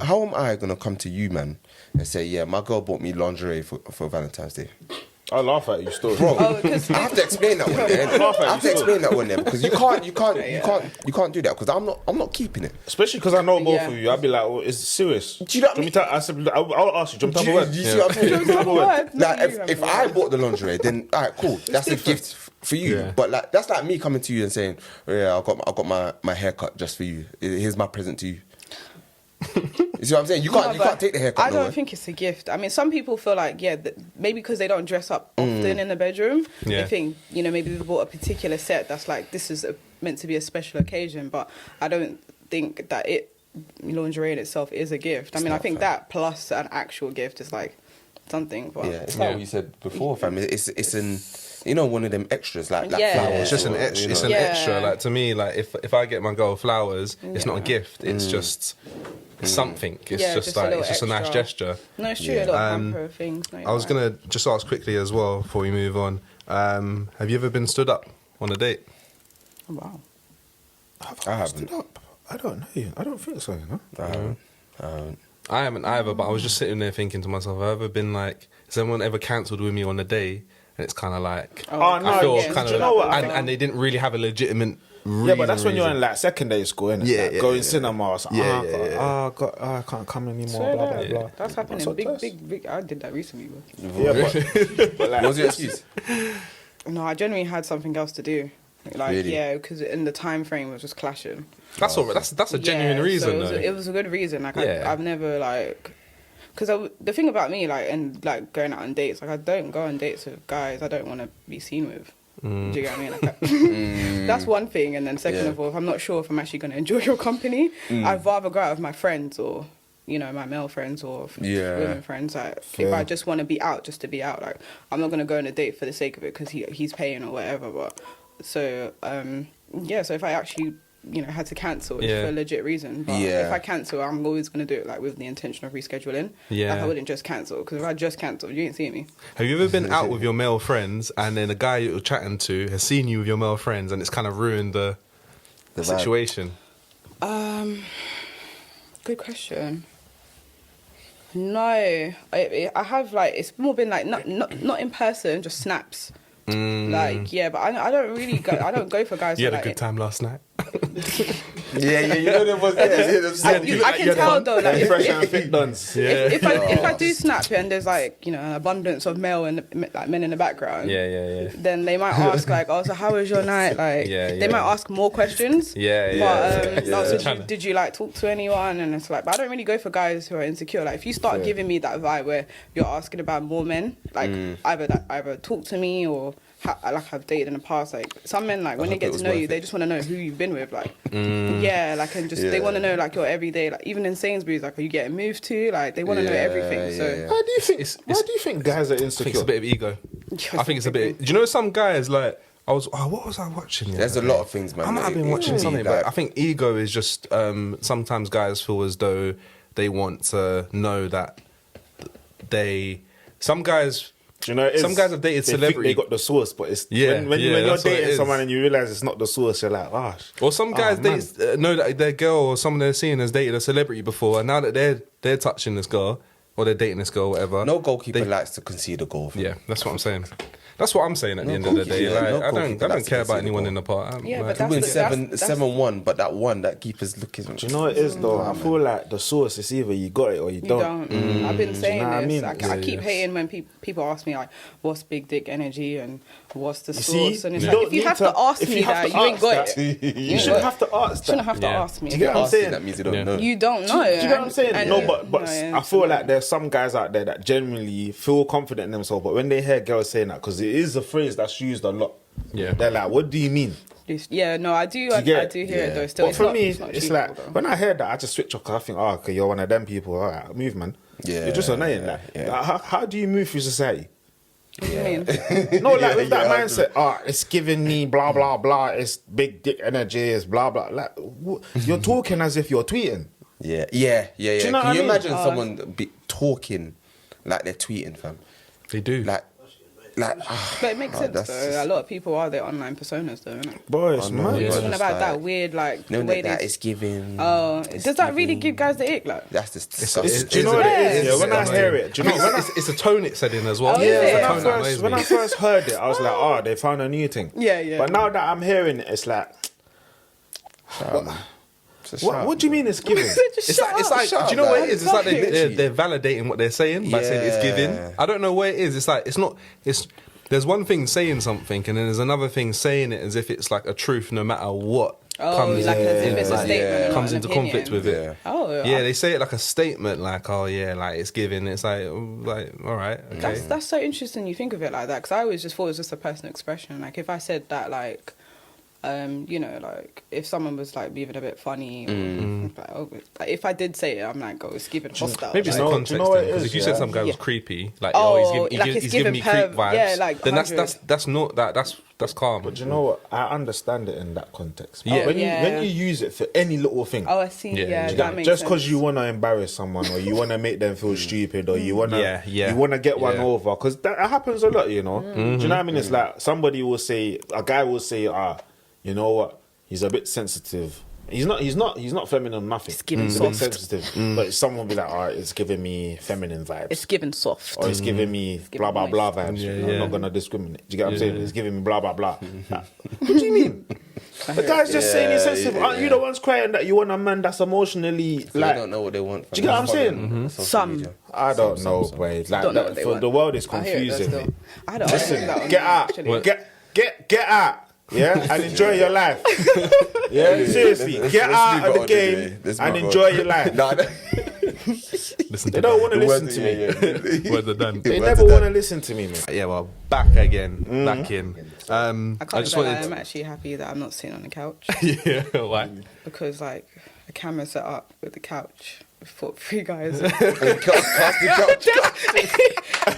How am I gonna come to you, man, and say, yeah, my girl bought me lingerie for Valentine's Day? I laugh at you still, Bro, Oh, 'cause- I have to explain that one there. Laugh at I have to you explain that one there because you can't do that because I'm not keeping it. Especially because I know both Yeah. of you. I'd be like, well, it's serious. Do you know what I mean? I said, I'll ask you. Jump Do up you, a word. do you see what I'm saying? Jump up a word. Like No, if I bought the lingerie, then alright, cool. That's a gift for you. Yeah. But like that's like me coming to you and saying, oh, yeah, I got my haircut just for you. Here's my present to you. You see what I'm saying? You can't take the haircut. I don't nowhere. think it's a gift. I mean, some people feel like, maybe because they don't dress up often in the bedroom, Yeah. they think, maybe they bought a particular set that's like, this is meant to be a special occasion, but I don't think that lingerie in itself is a gift. I mean, I think that plus an actual gift is like something. But Yeah, it's like what you said before, fam. It's an one of them extras like Yeah. flowers. It's just an or, extra. It's know. an Yeah. extra. Like to me, like if I get my girl flowers, it's not a gift. It's just something. It's just a like little it's just a nice extra. gesture. No, it's true. A little hamper of things. No, I was you're right. gonna just ask quickly as well before we move on. Have you ever been stood up on a date? Oh, wow. I haven't. Stood up. I don't know. I don't think so. I haven't. I haven't either, but I was just sitting there thinking to myself, have I ever been like, has anyone ever cancelled with me on a day? And it's kind of like, Oh, no, I feel yeah. kind Do of, you know what? and they didn't really have a legitimate reason. Yeah, but that's when you're in like secondary school, innit? Yeah, Like, yeah, going yeah. cinema. It's like, I can't come anymore. Swear Blah that. blah blah. That's happening. Sometimes. Big. I did that recently. Bro. Yeah, but like, What was your excuse? No, I genuinely had something else to do. Like, Really? yeah, because in the time frame was just clashing. That's all right. That's a genuine Yeah, reason, so though. it was a good reason. Like, Yeah. I've never like, because the thing about me, like, and like going out on dates, like I don't go on dates with guys I don't want to be seen with. Do you get what I mean? Like, that's one thing, and then second Yeah. of all, if I'm not sure if I'm actually going to enjoy your company, I'd rather go out with my friends or my male friends or Yeah. women friends. Like, if Fair. I just want to be out, just to be out, like I'm not going to go on a date for the sake of it because he's paying or whatever. But so so if I actually had to cancel, it's Yeah. for a legit reason. But Yeah. if I cancel, I'm always going to do it like with the intention of rescheduling. Yeah. Like I wouldn't just cancel, because if I just cancel, you ain't seeing me. Have you ever been out with your male friends and then a guy you're chatting to has seen you with your male friends and it's kind of ruined the The vibe. situation? Good question. No, I have like, it's more been like not in person, just snaps. Like, yeah, but I don't really go. I don't go for guys. You who, had a like, good time last night. Yeah, you know there was. I can tell though, like fresh and fit duns. if I do snap and there's like an abundance of male and like men in the background, Yeah. then they might ask like, oh, so how was your night? Like, Yeah, they yeah. might ask more questions. Yeah. But Yeah. so did you like talk to anyone? And it's like, but I don't really go for guys who are insecure. Like, if you start giving me that vibe where you're asking about more men, like either talk to me or I've dated in the past. Like, some men, like when they hope get it to was know you, worth they it. just want to know who you've been with. Like, like, and just they want to know like your everyday. Like, even in Sainsbury's, like, are you getting moved to? Like, they want to know everything. So. yeah. Why do you think? It's- Why do you think guys are I think it's insecure? a bit of ego. I think it's a bit. Do you know some guys like? What was I watching? There's a lot of things, man. I might have been watching Yeah. something, Like- but I think ego is just sometimes guys feel as though they want to know that some guys. Do you know, it is, Some guys have dated they think celebrity. they got the sauce, but it's Yeah, when yeah, you're that's what it dating is. someone and you realize it's not the sauce, you're like, gosh. Or some guys know that their girl or someone they're seeing has dated a celebrity before, and now that they're touching this girl or they're dating this girl, or whatever. No goalkeeper they- likes to concede a goal. fam. Yeah, that's what I'm saying. That's what I'm saying at the No end of the day. goalkeeper, Like, no I don't goalkeeper likes to care about concede a anyone goal. in the part. Yeah, but You that's win the- 7-1, but that one, that keeper's looking. Do you know what it is though? I feel like the sauce is either you got it or you You don't. don't. I've been saying know what I this. mean? I keep hating when people ask me like, "What's big dick energy?" and "What's the see? source?" And it's You like, don't if you need have to- to ask if you me have that, to you ain't ask got that, it. You shouldn't have to ask Shouldn't that. have to Yeah. ask me. Do you get what I'm Asking, saying? that means you don't know. You don't know. Do you get what I'm saying? And- No, but yeah, I feel like there's some guys out there that genuinely feel confident in themselves, but when they hear girls saying that, because it is a phrase that's used a lot, Yeah. they're like, "What do you mean?" Yeah, no, I do. I get do it? hear it Yeah. though. Still, But for not- me, not it's achievable, like though. when I hear that, I just switch off. 'Cause I think, okay, you're one of them people. All right, move, man. Yeah, You're just annoying. Like, yeah. how do you move through society? What do you mean? No, like with that yeah, mindset, it's giving me blah blah blah. It's big dick energy. It's blah blah. Like you're talking as if you're tweeting. Yeah. Do you know Can what I you mean? imagine someone be talking like they're tweeting, fam? They do. Like, But it makes sense that's though. just- A lot of people are their online personas though, innit? Boy, it's know, mad. yeah. Talking just about like- that weird like no, the way that they. is giving. Oh, it's does that really giving- give guys the ick? Like, That's just disgusting. Do you know what it is? Yeah. Yeah, when I hear it, do you know when I, it's a tone it said in as well. Oh, is it? It's a when tone that annoys when me. I first heard it, I was like, oh, they found a new thing. Yeah, yeah. But now that I'm hearing it, it's like, It's a what shout. do you mean it's giving? It's like, Shut do you know up, what man. it is? It's like Literally. they're validating what they're saying by saying it's giving. Yeah. I don't know what it is. It's like, it's not, there's one thing saying something and then there's another thing saying it as if it's like a truth no matter what comes like as if in, it's a like, statement and not comes an into opinion. conflict with it. Yeah. Oh, Yeah, they say it like a statement, like, oh yeah, like it's given. It's like all right, okay. That's so interesting. You think of it like that because I always just thought it was just a personal expression. Like if I said that, like, you know, like if someone was like being a bit funny, or, like, oh, like, if I did say it, I'm like, oh, it's giving hostile. Maybe it's Do the you know- context do you know what it because is, if you said yeah? some guy was Yeah. creepy, like Oh, he's like it's he's giving me giving creep perv- vibes, yeah, like then 100. that's not that's calm. But do you know what? I understand it in that context. Yeah. When Yeah. you use it for any little thing. Oh, I see. Yeah, Yeah, you that makes Just sense. because you want to embarrass someone or you want to make them feel stupid or you want to Yeah. you want to get one Yeah. over, because that happens a lot, you know. Do you know what I mean? It's like somebody will say, a guy will say, you know what, he's a bit sensitive. He's not feminine, nothing. It's giving He's a bit soft. sensitive. But someone will be like, it's giving me feminine vibes. It's giving soft. Or it's giving me blah, giving blah, blah vibes. Yeah, I'm yeah. not going to discriminate. Do you get what I'm saying? It's giving me blah, blah, blah. Like, what do you mean? The guy's just saying he's sensitive. Aren't you the ones crying that you want a man that's emotionally, They like, don't know what they want. From do you get what I'm saying? social Some. media. I don't know, boy. Like, Don't know what they for want. the world is I hear it, confusing though, me. still. I don't think that one Get out. actually. Get out. Yeah, and enjoy your life. Yeah, seriously, Let's get leave out it of the on game anyway. Let's and move enjoy on. your life. Nah, Listen They to don't want to the listen words- to me. yeah. Words are done. They Words never are want to done. listen to me, man. Yeah, well, back again, back in. I I can't just lie, wanted. I'm actually happy that I'm not sitting on the couch Yeah, why? because like a camera set up with the couch for 3 guys. Cast the couch.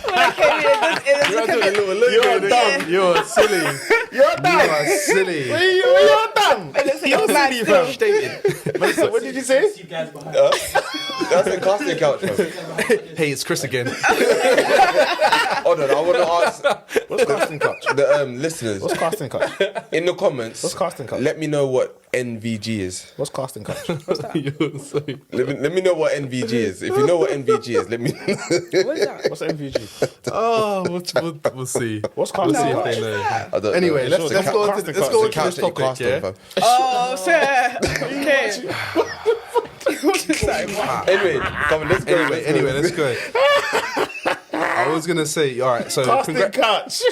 When I came in, it does look a bit. You're dumb. You're silly. You're dumb. You are silly. You're dumb. It looks like you're mad still. Stated. What did you say? You guys behind. That's a casting couch, man. Hey, it's Chris again. Hold on, I want to ask What's casting couch? the listeners What's casting couch? in the comments. What's casting couch? Let me know what NVG is. What's casting couch? You're so. Let me know what NVG is. If you know what NVG is, let me. What is that? What's MVG? Oh, we'll see. What's We'll casting see if couch? they know. I don't Anyway, know. let's go on to casting couch. this Couch that you topic. cast on, Yeah. fam. Oh, fair. Okay. What is that? Anyway, come on, let's go. Anyway, let's go. I was gonna say, all right. So Casting couch.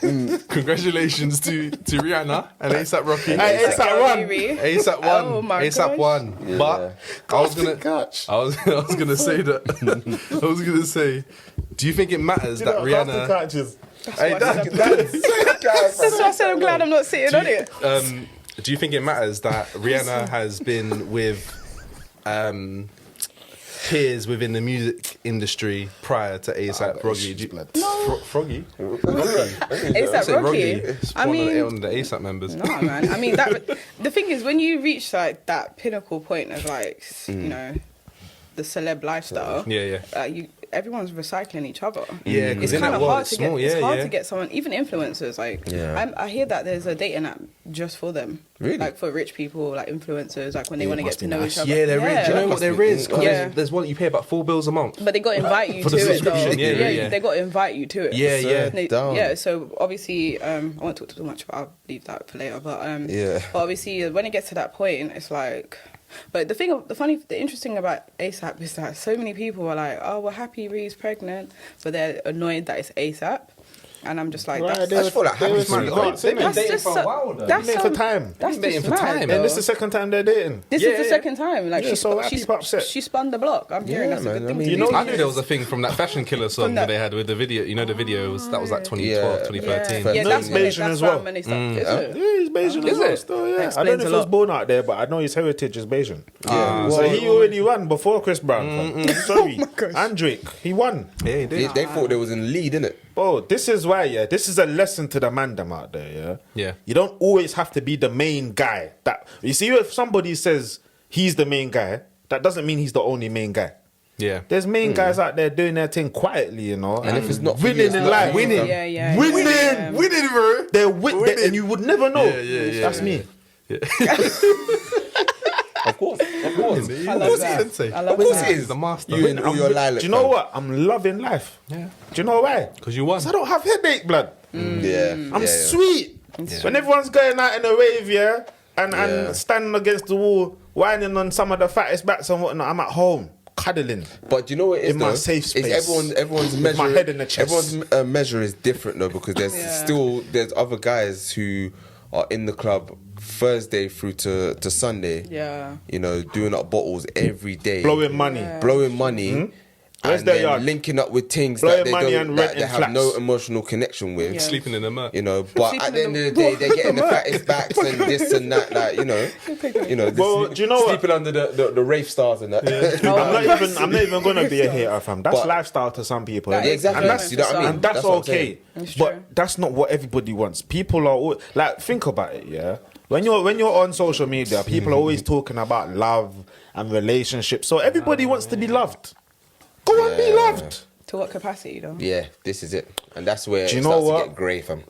congratulations to Rihanna and ASAP Rocky. Hey, ASAP one. Riri. ASAP one. Oh my ASAP gosh. one. Yeah. But I was gonna. Couch. I was gonna say that. I was gonna say, do you think it matters that Casting Rihanna? couches. Hey, That's why I said I'm glad I'm not sitting on it. do you think it matters that Rihanna has been with peers within the music industry prior to ASAP Rocky? Froggy? Is that said Rocky? It's I one mean, of the ASAP members. no, man. I mean, the thing is, when you reach like that pinnacle point of like, you know, the celeb lifestyle, Yeah. everyone's recycling each other. Yeah, 'cause it's in kind that of world, hard it's to small. get. It's Yeah, hard yeah. to get someone, even influencers. Like, Yeah. I hear that there's a dating app just for them. Really? Like for rich people, like influencers, like when they want to get must to be know nice. each other. Yeah, there is. Do you know what there is? 'Cause Yeah. there's one you pay about $4 a month. But they got to invite you For to the it, though. subscription, yeah. They got to invite you to it. Yeah, yeah. They- Down. yeah. So obviously, I won't talk too much, but I'll leave that for later. But Yeah. But obviously, when it gets to that point, it's like. But the interesting about ASAP is that so many people are like, "Oh, we're happy Ree's pregnant," but they're annoyed that it's ASAP, and I'm just like, Right, that's, they I just feel like they happy was for in you. France, They've innit? been that's dating just for a while, though. That's Dating for time. That's Been dating just for mad, time. though. And this is the second time they're dating. This Yeah, is the yeah. second time. Like Yeah, so why people upset? she spun the block. I'm hearing Yeah, that's a man, good I thing mean, to you do. know- I knew there was a thing from that Fashion Killer song From that that- they had with the video. You know the video that was like 2012, Yeah. 2013. Yeah, that's He's when Bayesian that's as well. when they stopped. Is Yeah, it? he's Bayesian Is as well it? still, yeah. I Explains don't know if a he was lot. born out there, but I know his heritage is Bayesian. Ah. So he already won before Chris Brown. fam. Sorry. And Drake. He won. Yeah, he did. They thought they was in lead, innit? Bro, this is why, yeah. This is a lesson to the mandem out there, yeah. Yeah. You don't always have to be the main guy. That you see, if somebody says he's the main guy, that doesn't mean he's the only main guy. Yeah. There's main guys out there doing their thing quietly, you know. And if it's not for you, winning it's in not life, for you, winning, fam. Yeah. winning, Yeah. winning, bro. They're and you would never know. Yeah. That's me. Of course. I love course that. he sensei. I love Of course that. it is. The master. You and all your lilac. Do you know fam. what? I'm loving life. Yeah. Do you know why? Because you won. 'Cause I don't have headache, blood. Yeah. I'm yeah. sweet. When everyone's going out in a rave, yeah, and Yeah. standing against the wall, whining on some of the fattest backs and whatnot, I'm at home, cuddling. But do you know what it is In my though? safe Is space. everyone's With measure. my head in the chest. Everyone's measure is different though because there's Yeah. still there's other guys who are in the club Thursday through to Sunday. Yeah. You know, doing up bottles every day, Blowing money. blowing money. Where's And their then yard? linking up with things Blowing that they money don't, and that renting they have flats. no emotional connection with. Yeah. Sleeping in the mud. You know, but at the Sleeping end in of the- the day, they're getting the fattest backs and this and that. Like, you know, Well, do you know what? sleeping under the rave stars and that. I'm not even gonna be a hater, fam. That's But- lifestyle to some people. That Yeah, is exactly. And that's, You know what I mean? and that's what I'm okay. saying. It's But true. that's not what everybody wants. People are all, like, think about it, yeah. When you're on social media, people are always talking about love and relationships. So everybody wants to be loved. Go and be Yeah. loved. To what capacity, though? Yeah, this is it, and that's where Do you it know starts what? to get grey, fam.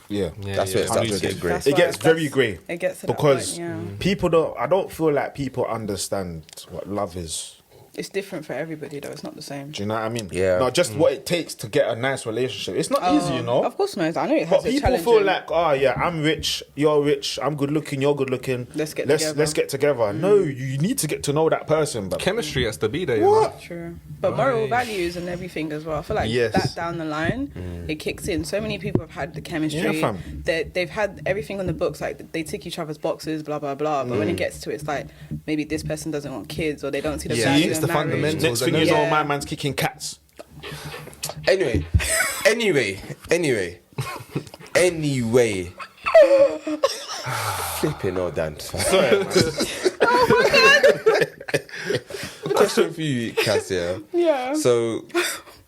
Yeah. That's where it starts to get grey. That's It why gets very that's- grey. It gets to that because point, yeah. people don't. I don't feel like people understand what love is. It's different for everybody, though. It's not the same. Do you know what I mean? Yeah. Not just what it takes to get a nice relationship. It's not easy, you know. Of course not. I know it has But its people feel challenging- like, oh yeah, I'm rich, you're rich, I'm good looking, you're good looking. Let's get together. Let's get together. No, you need to get to know that person, but Chemistry has to be there. You know? what? True. But moral values and everything as well. I feel like Yes. that down the line, it kicks in. So many people have had the chemistry. Yeah, fam. They've had everything on the books. Like, they tick each other's boxes, blah, blah, blah. But when it gets to it, it's like, maybe this person doesn't want kids or they don't see the Yeah, value it's in the marriage. fundamentals. Next thing you Yeah. know, my man's kicking cats. Anyway. Flipping all Dan. Question for you, Cassia. Yeah. So,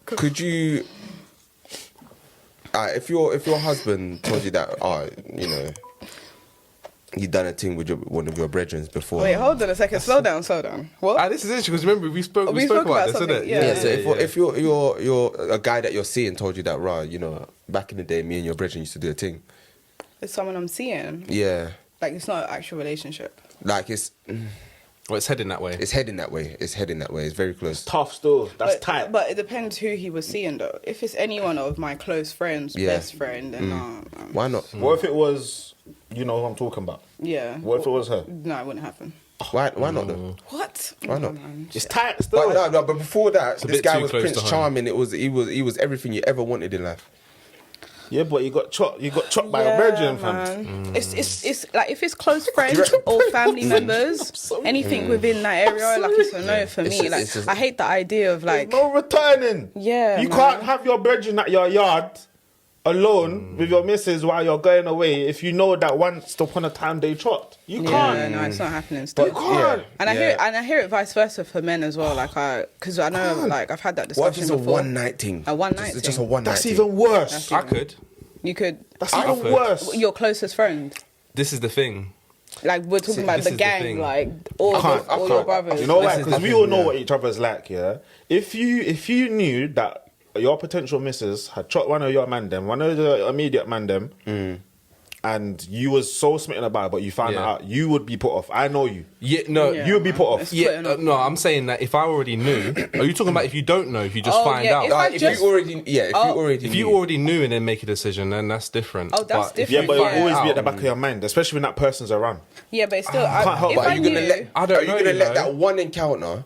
could you, if your husband told you that, you know, you done a thing with one of your brethren before? Wait, hold on a second. Slow down. What? This is interesting because remember we spoke We spoke about about this, something, isn't it? yeah. Yeah, so if you're a guy that you're seeing told you that, right, you know, back in the day, me and your brethren used to do a thing. It's someone I'm seeing. Yeah, Like, it's not an actual relationship. like it's heading that way. heading that way. It's heading that way. It's very close. Tough still. That's but, tight. But it depends who he was seeing, though. If it's any one of my close friends, Yeah. best friend, then Why not? What if it was, you know who I'm talking about? yeah. What if it was her? No, it wouldn't happen. Why not though? What? Why not? Man. It's tight still. But no, but before that, this bit guy too was close Prince to home. Charming. He was everything you ever wanted in life. Yeah, but you got chopped by a virgin, fam. man. It's like, if it's close friends or family members, anything within that area, like, it's a no for It's me. just- Like, it's just- I hate the idea of, like, No returning. Yeah, You man. can't have your virgin at your yard alone with your missus while you're going away if you know that once upon a time they chopped. You yeah, can't. no, it's not happening still. You can't. And I hear it vice versa for men as well. Like, because I know, like, I've had that What if discussion it's a before. one night thing? A one night It's just a thing. one night That's thing. even worse. I could. You could, That's I even could. worse. your closest friend. This is the thing. Like, we're talking about this the is the gang, thing. like, all your brothers. You know This why? is Because the we all thing, know yeah. what each other's like, yeah? If you knew that your potential missus had chopped one of your man them, one of the immediate man them, and you was so smitten about it, but you found Yeah. it out, you would be put off. I know you. Yeah, no, Yeah, you would be man. put off. It's yeah, putting off. no. I'm saying that if I already knew, are you talking about if you don't know, if you just Oh, find yeah, out? if I If just- you already, If you already knew and then make a decision, then that's different. Oh, that's But if Yeah, you but Yeah. it'll always be at the out- back of your mind, especially when that person's around. Yeah, but still, can't help if but But I are you knew, gonna let? I don't Are you know, gonna you let know. that one encounter?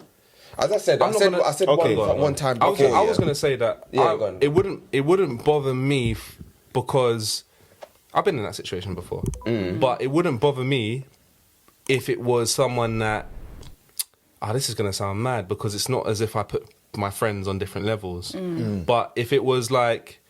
As I said, I'm not gonna- I said Okay. one time I before. was going to say that Yeah, go on. it wouldn't bother me because I've been in that situation before. But it wouldn't bother me if it was someone that. This is going to sound mad because it's not as if I put my friends on different levels. But if it was like,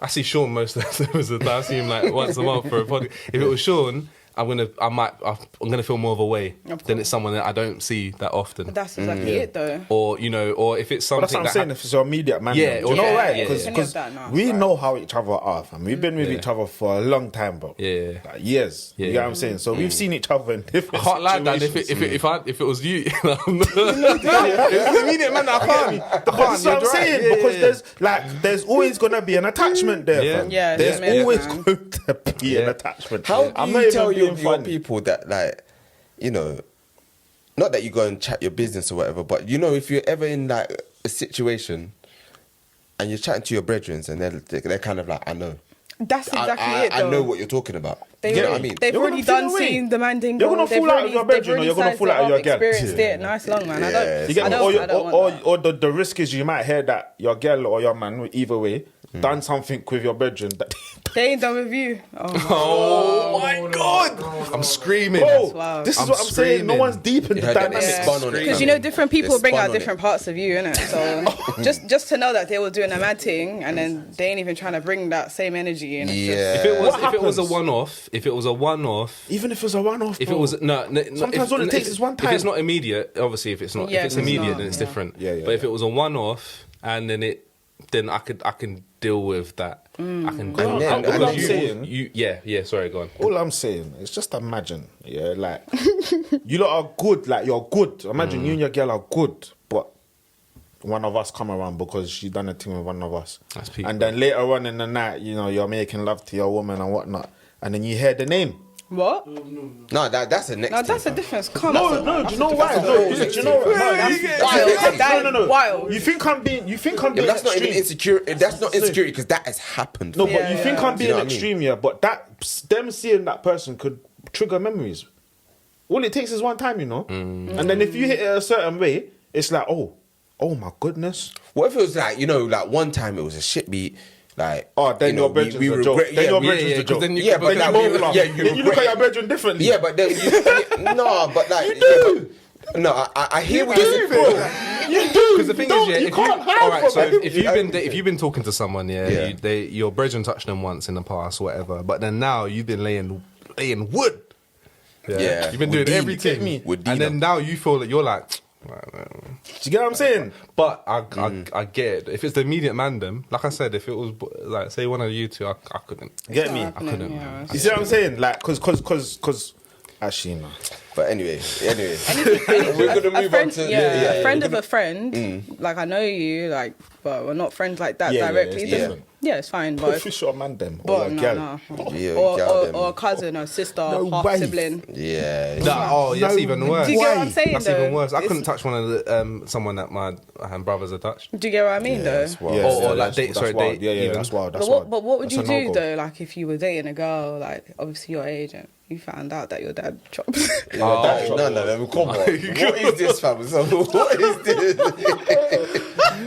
I see Sean most of the time. I see him like once a month for a podcast. If it was Sean, I'm gonna feel more of a way Of than course. it's someone that I don't see that often. that's exactly it, though. Or or if it's But that's something what I'm saying. If it's your immediate man, Yeah, do you know yeah, why? yeah, Because yeah. Any of that, no, we it's know how each other are, fam. We've been with Yeah. each other for a long time, bro. Yeah. Like years. Yeah. You get what I'm saying? So we've seen each other in different I can't lie, Dan. situations. If it was you, it's immediate man. I can't. But that's what I'm saying, because there's always gonna be an attachment there. Yeah. fam. Yeah, there's yeah, always man. going to be an Yeah. attachment. How I'm do not you even tell being your funny. people that, like, you know, not that you go and chat your business or whatever, but you know, if you're ever in like a situation and you're chatting to your brethren and they're kind of like, I know. That's exactly I it, though. know what you're talking about. They You know already, what I mean? They've You're already gonna done feel away. seeing the man thing. You're gonna fall out of your bedroom or you're gonna fall out of your girl. Experienced it. Nice long, man. Yeah, You get I me? don't want that. Or the risk is you might hear that your girl or your man, either way, done something with your bedroom that They ain't done with you. Oh my God! I'm screaming. bro, wild. this is I'm what I'm saying. No screaming. one's deep in the Yeah, that dynamic. is spun on it. Because you know, different people It's bring spun out on it. different parts of you, innit? So just to know that they were doing a mad thing, and then they ain't even trying to bring that same energy in. Yeah. If it was a happens? one-off, Even if it's a one-off, if it bro. was Sometimes all it takes is one If it's time. not immediate, obviously, if it's Yeah, if it's if it's immediate, not, then it's yeah. different. Yeah, but if it was a one-off, and then I can deal with that. I can deal All with I'm that. saying- Yeah. Sorry, go on. All I'm saying is just imagine, yeah, like you lot are good, like you're good. Imagine you and your girl are good, but one of us come around because she done a thing with one of us. That's peak, and then later on in the night, you know, you're making love to your woman and whatnot, and then you hear the name. What? No, that's the next. Now thing, that's a fam. difference. Come No, on. no, do you know why? That's No, a whole do you know wild. no. Wild. You think I'm being Yeah, but that's not even extreme? insecure. That's not insecurity because that has happened. No, fam. but Yeah, you think yeah. I'm Do being you know what I mean? extreme, yeah. But them seeing that person could trigger memories. All it takes is one time, you know. And then if you hit it a certain way, it's like, oh my goodness. What if it was like, you know, like one time it was a shit beat, like Oh, then you know, your bedroom's we a joke. regret- Then yeah, your we- bedroom's yeah, a 'cause joke. then you- Yeah, but Then like, you we- both laugh. yeah, Then you look at your bedroom differently. Yeah, but then no, but like no, I hear what you're saying. You do. Because the thing Don't- is, yeah, you can't hide all right. from So it. if you've been talking to someone, Yeah. your brethren touched them once in the past, whatever. But then now you've been laying wood. Yeah. You've been doing Would everything, Dina. Would and Dina. then now you feel that you're like. Do you get what I'm saying? But I get it. If it's the immediate mandem, like I said, if it was like say one of you two, I couldn't. Get me? I couldn't. Yeah, You see what I'm saying? Like, cause actually, no. But anyway, we're gonna move on to a friend of a friend. Like I know you, like, but we're not friends like that Yeah, yeah, directly. it's Then- different. yeah, it's fine. But Official man them or but a no, girl. no. Yeah, Or, girl or, them. or a cousin or sister, No half way. sibling. Yeah. That's No even worse. Do you get what I'm saying? That's though? even worse. I It's- couldn't touch one of the someone that my brothers are touched. Do you get what I mean, though? that's wild. Yeah, Or like that's- date- that's sorry, wild. date Yeah, even. that's wild. That's But wild. what would you That's a do no-go. though? Like if you were dating a girl, like obviously your age, and you found out that your dad chops. No, come on. What is this, fam? So, what is this?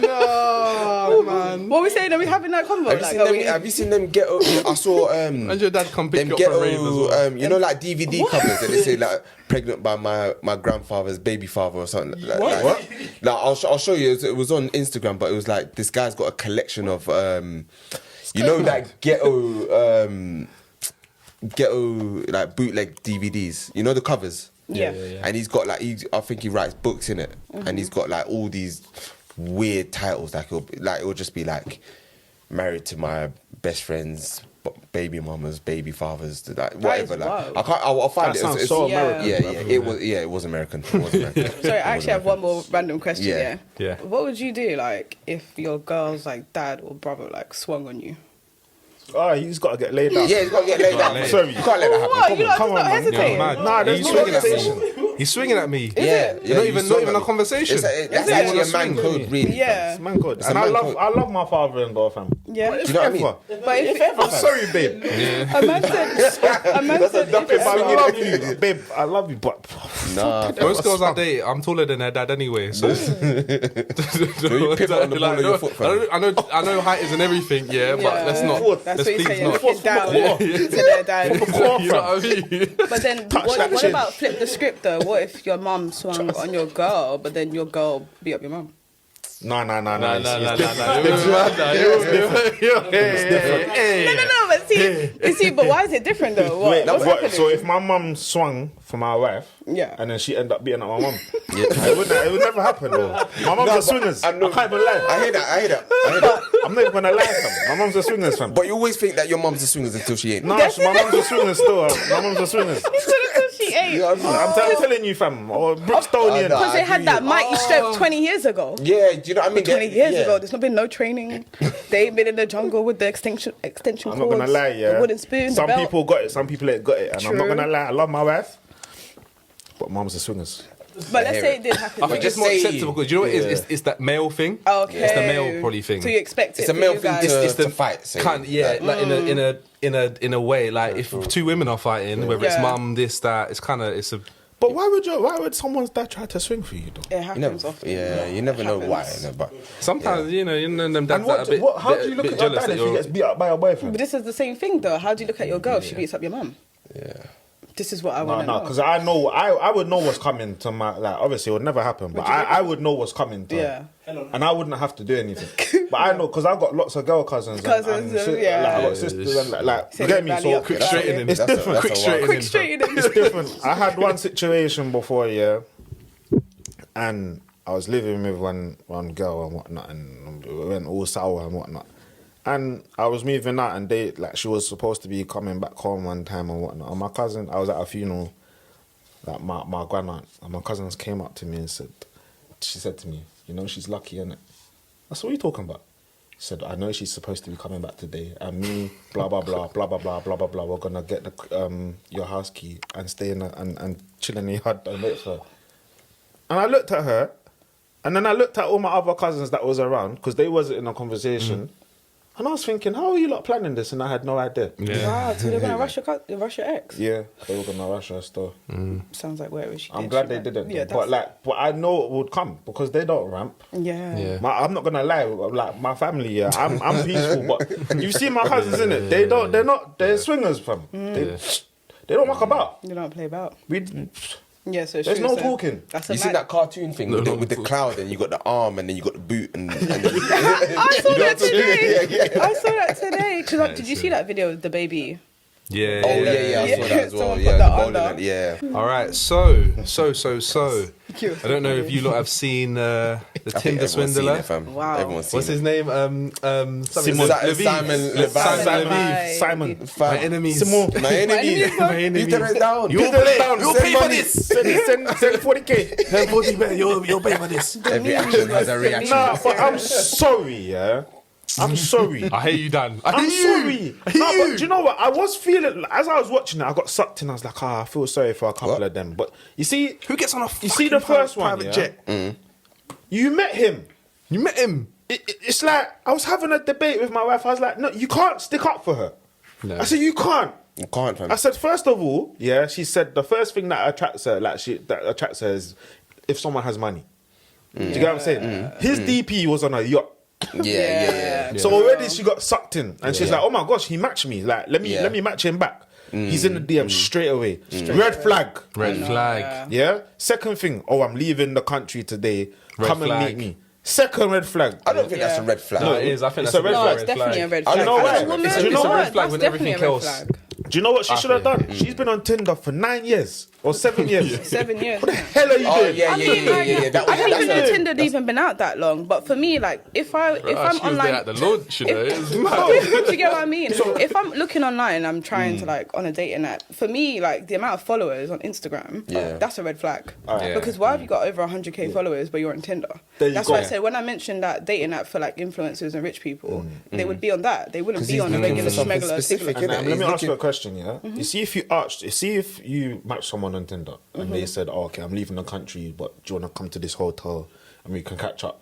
No, man. What are we saying? Are we having that convo? Have you seen them ghetto? I saw And your dad come pick them you up from rave as well. ghetto, you know, like DVD covers, and they say like pregnant by my grandfather's baby father or something. Like, What? Like, I'll show you. It was on Instagram, but it was like this guy's got a collection of you know, like ghetto like bootleg DVDs. You know the covers. Yeah. And he's got like I think he writes books in it, and he's got like all these weird titles. Like it'll just be like married to my best friend's baby mamas, baby fathers, like whatever. is Like wild. I'll find That it. sounds so Yeah. American. It was American. It was American. Sorry, I actually have one more random question. Yeah. Yeah. Yeah. What would you do like if your girl's like dad or brother like swung on you? Oh, he's got to get laid out. Yeah, he's got to get laid Gotta out. lay. Sorry. You can't let that happen. What? Come You on. lot come just on, not man. hesitate? You're mad. Nah, there's He's no swinging at me. hesitation. He's swinging at me. Yeah, Not you even saw a that. conversation. That's it? actually a Swing. man code, really. Yeah. It's man good. It's a And man code. I love my father-in-law, fam. Yeah. Do you know what I mean? But if I'm sorry, babe. a man said, Babe, I love you. Babe, I love you, but Nah, Most girls I date, I'm taller than their dad anyway. So you pivot on the ball of your foot, fam. I know height isn't everything, yeah, but Yeah. let's not. That's Let's what you please say. You're not. looking down Yeah. to their dad. You know what I mean? But then, Touch that what chin. about flip the script though? What if your mum swung on your girl, but then your girl beat up your mum? no. No, but see, but why is it different though? Wait, What's happening? so if my mum swung for my wife, Yeah. and then she ended up beating up my mum, it would never happen though. My mum's a swingers. I know. can't even lie. I hear that. I'm not even gonna lie, fam. My mum's a swingers, fam. But you always think that your mum's a swingers until she ain't. No, my mum's a swingers still. My mum's a swingers. She ain't. You know what I mean? I'm telling you, fam. Or Brookstonian. nah. Because they had that mighty Oh. strength 20 years ago. Yeah, do you know what I mean? 20 years Yeah. ago, there's not been no training. They ain't been in the jungle with the extension I'm cords, not gonna lie, yeah. the wooden spoon, Some the belt. people got it, some people ain't got it, and I'm not True. gonna lie. I love my wife, but mum's a swingers. But let's hear say it. it did happen. I think just it's more say- acceptable because you know what it is? It's that male thing. Okay. It's the male probably thing. So you expect it It's a for male you thing guys. to fight. Say. Kind like in a way, like if two women are fighting, whether it's Yeah. mum, this, that, it's a But why would someone's dad try to swing for you though? It happens often. you never know why. happens. But Sometimes you know them dads And that are a bit. how do you look bit at your jealous dad that if he you're- gets beat up by a boyfriend? But this is the same thing though. How do you look at your girl if she beats up your mum? yeah. This is what I want to know. Because I know I would know what's coming to my obviously it would never happen, but I would know what's coming to Yeah. her. And I wouldn't have to do anything. But I know because I've got lots of girl cousins. Cousins, yeah. Like, I got sisters and you get me? So Quick straight in. it's different. Quick straight in. Quick straight in. It's different. I had one situation before, yeah, and I was living with one girl and whatnot, and we went all sour and whatnot. And I was moving out, and she was supposed to be coming back home one time and whatnot. And my cousin, I was at a funeral, like my grandaunt, and my cousins came up to me and she said to me, you know, she's lucky, innit? I said, what are you talking about? She said, I know she's supposed to be coming back today, and me, blah, blah, blah, blah, blah, blah, blah, blah, blah, we're gonna get your house key and stay in and chill in the yard and wait for her. And I looked at her, and then I looked at all my other cousins that was around, because they wasn't in a conversation. And I was thinking, how are you lot planning this? And I had no idea. Wow, so they're gonna rush your ex. Yeah, they were gonna rush her still. Sounds like where she. I'm did, glad she they ran. didn't. Yeah, But I know it would come because they don't ramp. yeah. I'm not gonna lie. Like my family, yeah, I'm peaceful. But you see my cousins in it. They're swingers, fam. They don't muck about. You don't play about. We. Yeah, so it's There's true, no so talking. That's a You seen that cartoon thing with the cloud, and you got the arm, and then you got the boot, and I saw that today. I saw that today. Did you see that video of the baby? Yeah. oh yeah, I saw that as well. Someone Yeah, put the that bowling, under. yeah. All right. So. I don't know if you lot have seen the I think Tinder everyone's seen swindler. it, fam. Wow. Everyone's seen What's it. his name? Simon. Simon Simon. My enemies. Simon. My enemy. My enemies. You turn it down. You'll pay down. You'll pay for this. Send 40K. 40 man. You'll pay for this. Every action has a reaction. Nah, but I'm sorry, yeah. I'm sorry. I hate you, Dan. I'm sorry. No, but do you know what? I was feeling, as I was watching it, I got sucked in. I was like, I feel sorry for a couple of them. But you see, Who gets on a you see the first one, private yeah? jet? You met him. You met him. It's like, I was having a debate with my wife. I was like, no, you can't stick up for her. No. I said, you can't. You can't, fam. I said, first of all, yeah, she said the first thing that attracts her, is if someone has money. Do you get what I'm saying? His DP was on a yacht. Yeah. So already she got sucked in, and she's like, "Oh my gosh, he matched me! Like, let me match him back." He's in the DM straight away. Red flag. Red flag. Yeah. Second thing, I'm leaving the country today. Red Come flag. and meet me. Second red flag. I don't think that's a red flag. No, it is. I think It's that's a red No, flag. it's definitely a red I flag. don't know As a why. woman, It's a red flag when that's everything definitely a red else- flag. Do you know what she should have done? She's been on Tinder for 9 years or 7 years. 7 years. What the hell are you Oh doing? yeah. I didn't even know That's Tinder'd even been out that long. But for me, like, if I'm She was online, there at the launch, you know. It was mad. do you get what I mean? If I'm looking online, I'm trying to like on a dating app. For me, like the amount of followers on Instagram, that's a red flag. Yeah. Because why have you got over 100k followers but you're on Tinder? There you That's go. why I said when I mentioned that dating app for like influencers and rich people, they would be on that. They wouldn't 'Cause be he's on a looking regular for something schmegular. specific, Sigler. innit? Let me He's ask you a looking- question, yeah? You see if you match someone on Tinder and they said, okay, I'm leaving the country, but do you want to come to this hotel and we can catch up?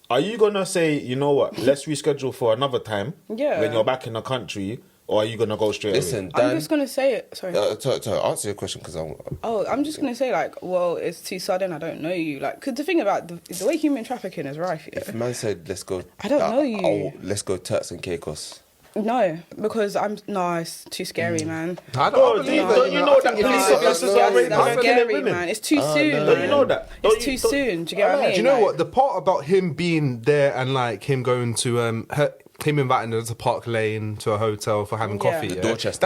Are you going to say, you know what, let's reschedule for another time when you're back in the country, or are you going to go straight Listen, away? I'm Dan. just gonna say it. Sorry. To answer your question, because I'm just gonna say like, well, it's too sudden. I don't know you. Like, because the thing about the way human trafficking is rife. Yeah? if a man said, let's go, I don't know you. let's go Turks and Caicos. No, because it's too scary, man. I Oh, don't believe don't you know that think police it's- officers are raping That's men, killing scary, women? man. It's too soon. Don't you man. know that? It's too soon. Do you get what I mean? Do you know Like, what? The part about him being there and like him going to him inviting her to Park Lane to a hotel for having Yeah. coffee. The Yeah? Dorchester.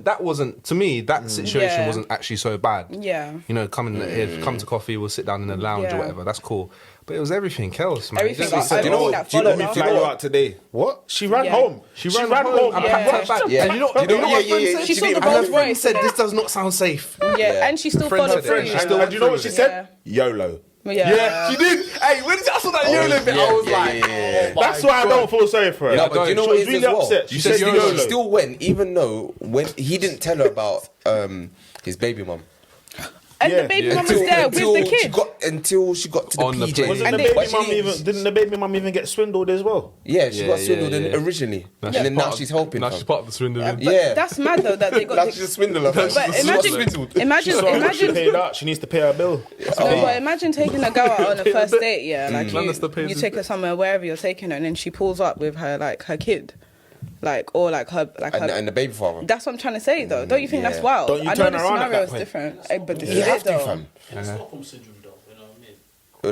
That wasn't to me. That situation Yeah. wasn't actually so bad. Yeah. You know, come to coffee. We'll sit down in the lounge Yeah. or whatever. That's cool. But it was everything else, man. Everything It else. just- Everything you know that what- do you know followed what- up. Fly you out today. What? She ran Yeah. home. She ran home and Yeah. packed her bag. Yeah. And you know Do you know- what my yeah, friend yeah, said? yeah. She saw the And her Rolls friend Royce. said, this does not sound safe. Yeah, and she still Friend followed said it. through. She still And you know what she said? YOLO. Yeah. She did. Hey, when I saw that YOLO bit, I was like, oh my That's why I don't feel sorry for her. No, but do you know She what was it is really as well? upset. You She said said YOLO. She still went, even though when he didn't tell her about his baby mum. And the baby mum was there with the kid. Until she got to the On the PJ. plane. Wasn't And the they- baby mum even? Didn't the baby mum even get swindled as well? Yeah, she got Yeah, swindled yeah, yeah. originally. Now And then now part she's of- helping. Now fam. she's part of the swindling. But Yeah. that's mad though that they got. Now she's a swindler. fam. But She's imagine, swindled. imagine, So she imagine. paid out. She needs to pay her bill. No, but imagine taking a girl out on a first date, yeah. Like Lannister pays you his take her somewhere wherever you're taking her, and then she pulls up with her her kid, or her And the baby father. That's what I'm trying to say, though. Don't you think that's Yeah. wild? Don't you I know turn the around at scenario that is point? different, but this You is have it to, though. fam. Stockholm syndrome, though. You know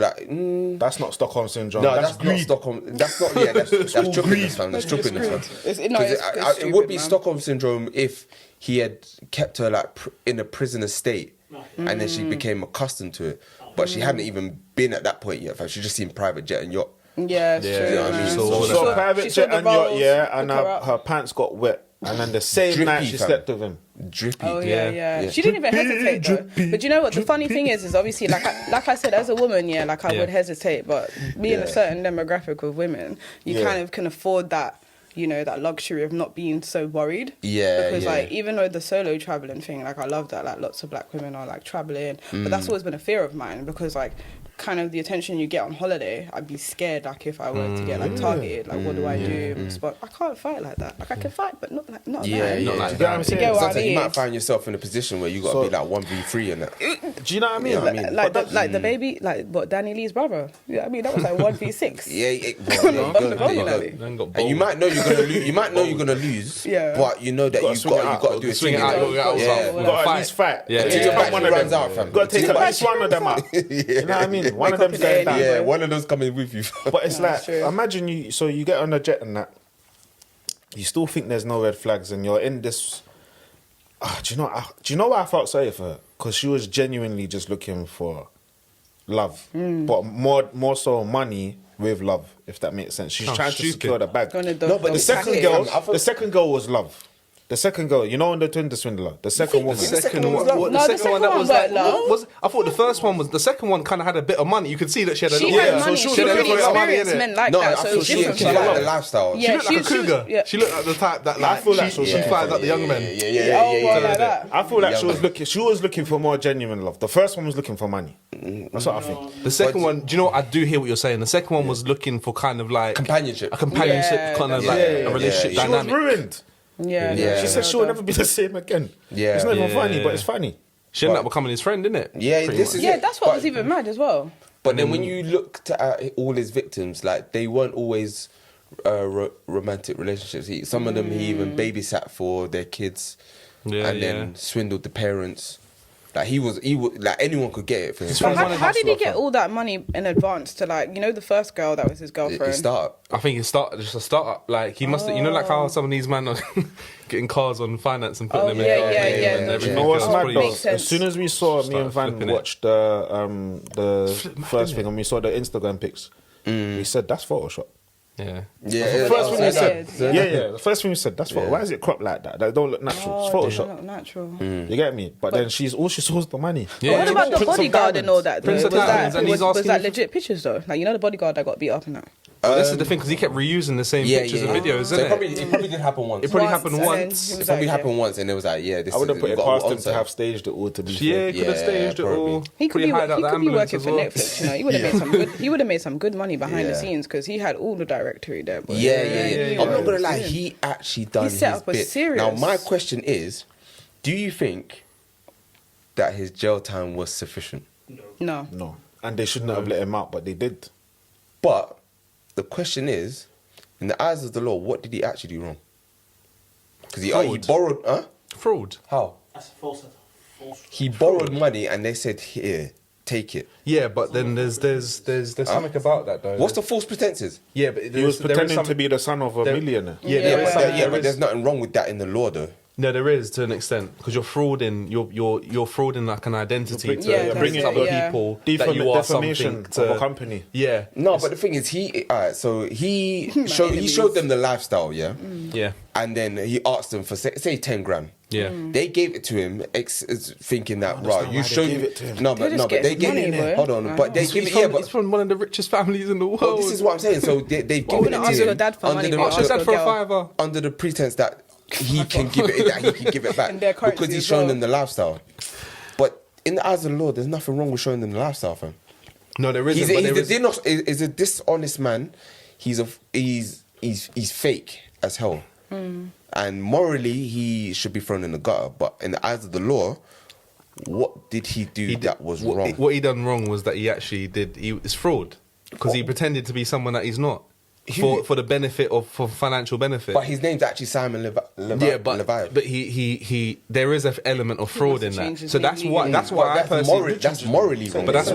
what I mean? Like, That's not Stockholm syndrome. no, that's that's not greed. Stockholm. That's not. Yeah, that's trippiness, fam. That's trippiness, fam. It would be Stockholm syndrome if he had kept her in a prisoner state, and then she became accustomed to it. But she hadn't even been at that point yet, fam. She just seen private jet and yacht. Yeah, it's Yeah, true. you know what I mean? man. So all She of saw that. private She saw jet the and yacht, rolls, yeah, and look her up. her pants got wet. And then the same Drippy, night she fam. slept with him. Drippy. Oh Yeah. yeah. She didn't even hesitate though. But you know what? The funny thing is obviously like I said, as a woman, yeah, like I Yeah. would hesitate. But being a certain demographic of women, you kind of can afford that. You know, that luxury of not being so worried. Yeah, Because yeah. like even though the solo traveling thing, like I love that. Like lots of black women are like traveling, but that's always been a fear of mine because like. Kind of the attention you get on holiday, I'd be scared like if I were to get like targeted, like what do I do? But I can't fight like that. Like I can fight, but not like not Yeah, like yeah. Not like Do you get what I'm that. saying? get what I Sometimes you mean? might find yourself in a position where you got to So- be like 1v3 and that. Do you know what I mean? Yeah, I mean, Like the baby, like what Danny Lee's brother. Yeah, I mean that was like 1v6. Yeah, there Bum you the go, there bum you in go. alley. Then got And bold. you might know you're gonna lose. You might know you're gonna lose. Yeah. But you know that Gotta you've swing it got out. to do a Swing it thing. out, look out, Yeah. yeah. You got to at least fight. Yeah, Until yeah, your yeah. battery runs out, fam. Got to take Until at your least one of them out. You know what I mean? One of them's going down. Yeah, one of those coming with you. But it's like, true. imagine you get on a jet and that, you still think there's no red flags and you're in this. Do you know why I felt sorry for her? Because she was genuinely just looking for love, but more so money with love, if that makes sense. She's Oh, trying to stupid. secure the bag. Gonna No, but The second Packet, girl, fam, I thought- the second girl was love. The second girl, you know, in the Tinder swindler, the second woman. the second one was love? what- No, the second one that was was like, love. what was I thought the first one was the second one kind of had a bit of money. You could see that she had a She little had bit. money. So She she had a really little bit of money in experienced it. men like No, that. I So thought it's she different. she from liked love. the lifestyle. Yeah, She looked like a she was- cougar. yeah. She looked like the type that like feel like she she- fires at the young men. Oh, well, like that. I feel like Yeah, she was looking for more genuine love. The first one was looking for money. That's what I think. The second one, do you know what? I do hear what you're saying. The second one was looking for kind of like Companionship. a companionship, Yeah, kind of that's like it. a relationship She was dynamic. ruined. Yeah, Yeah. She said she will never be the same again. Yeah. It's not even Yeah. funny, but it's funny. She ended up becoming his friend, didn't it? Yeah, Pretty this much. is Yeah, it. that's what But- was even mad as well. But then when you looked at all his victims, like they weren't always romantic relationships. Some of them he even babysat for their kids, Yeah, and then swindled the parents. Like he was like anyone could get it for him. This But one's how did he hustler, get fam. all that money in advance to like, you know, the first girl that was his girlfriend? It started. I think it started just a startup. Like he must, you know, like how some of these men are getting cars on finance and putting Oh, them in. yeah, cars yeah, and yeah, everything. no, You know what's Oh, mad Pretty- though? makes sense. As soon as we saw me and Started Van flipping it. watched the first thing and we saw the Instagram pics, we said that's Photoshop. Yeah. Yeah, The first thing we said, Yeah. yeah. The first thing we said, that's Why is it cropped like that? That don't look natural. Oh, It's it Photoshop. doesn't look natural. You get me? But then all she saw was the money. Yeah. What about the Prince of bodyguard and all that? Prince though? of Was Diamonds, that, and he's was asking that if- legit pictures though? Like, you know the bodyguard that got beat up and that? This is the thing because he kept reusing the same pictures and videos, So isn't it probably did happen once. It probably Once, happened and then once. he It was probably like, happened once, and it was like, yeah, this I wouldn't is put we it got past on them to site. have staged it all to be Yeah, fair. could have staged it probably. all. He could Probably be, hired out he the could be ambulance working as for well. Netflix. You know, he would have made some good. He would have made some good money behind the Yeah. scenes because he had all the directory there. But Yeah. I'm not gonna lie, Yeah. he actually done He set his up a bit. serious- Now my question is, do you think that his jail time was sufficient? No. No. And they shouldn't have let him out, but they did. But the question is, in the eyes of the law, what did he actually do wrong? Because he borrowed, huh? Fraud. How? That's a false. He borrowed money and they said, here, take it. Yeah, but then there's something about that though. What's the false pretenses? Yeah, but He was pretending to be the son of a there- millionaire. Yeah, Yeah, there is but- something- there but is- there's nothing wrong with that in the law, though. No, there is to an extent because you're frauding. You're frauding like an identity You're to Yeah, that's bring it, other yeah. people that you are Defamation something of a to. company. Yeah, No, but the thing is, he showed them the lifestyle, yeah, yeah, and then he asked them for say 10 grand. yeah. They gave it to him, thinking that understand right, why you they showed gave it to him. No, They but just no, but get they his gave money, it. boy. Hold on, but they He's give it. from, Yeah, but he's from one of the richest families in the world. well, this is what I'm saying. So they've given it wouldn't ask to your him dad for money, under but What's ask your your dad for a girl. fiver? under the pretense that he can give it back In their currency because he's as shown well. them the lifestyle. But in the eyes of the law, there's nothing wrong with showing them the lifestyle, fam. No, there isn't. He's, but he's, there a, is- he's a dishonest man. He's fake as hell. And morally, he should be thrown in the gutter. But in the eyes of the law, what did he do that was wrong? What he done wrong was that he actually did. It's fraud because he pretended to be someone that he's not for the benefit of for financial benefit. But his name's actually Simon Leviathan. but he there is an element of fraud in change that. his So name that's why legally. that's why I personally. That's morally wrong. But that's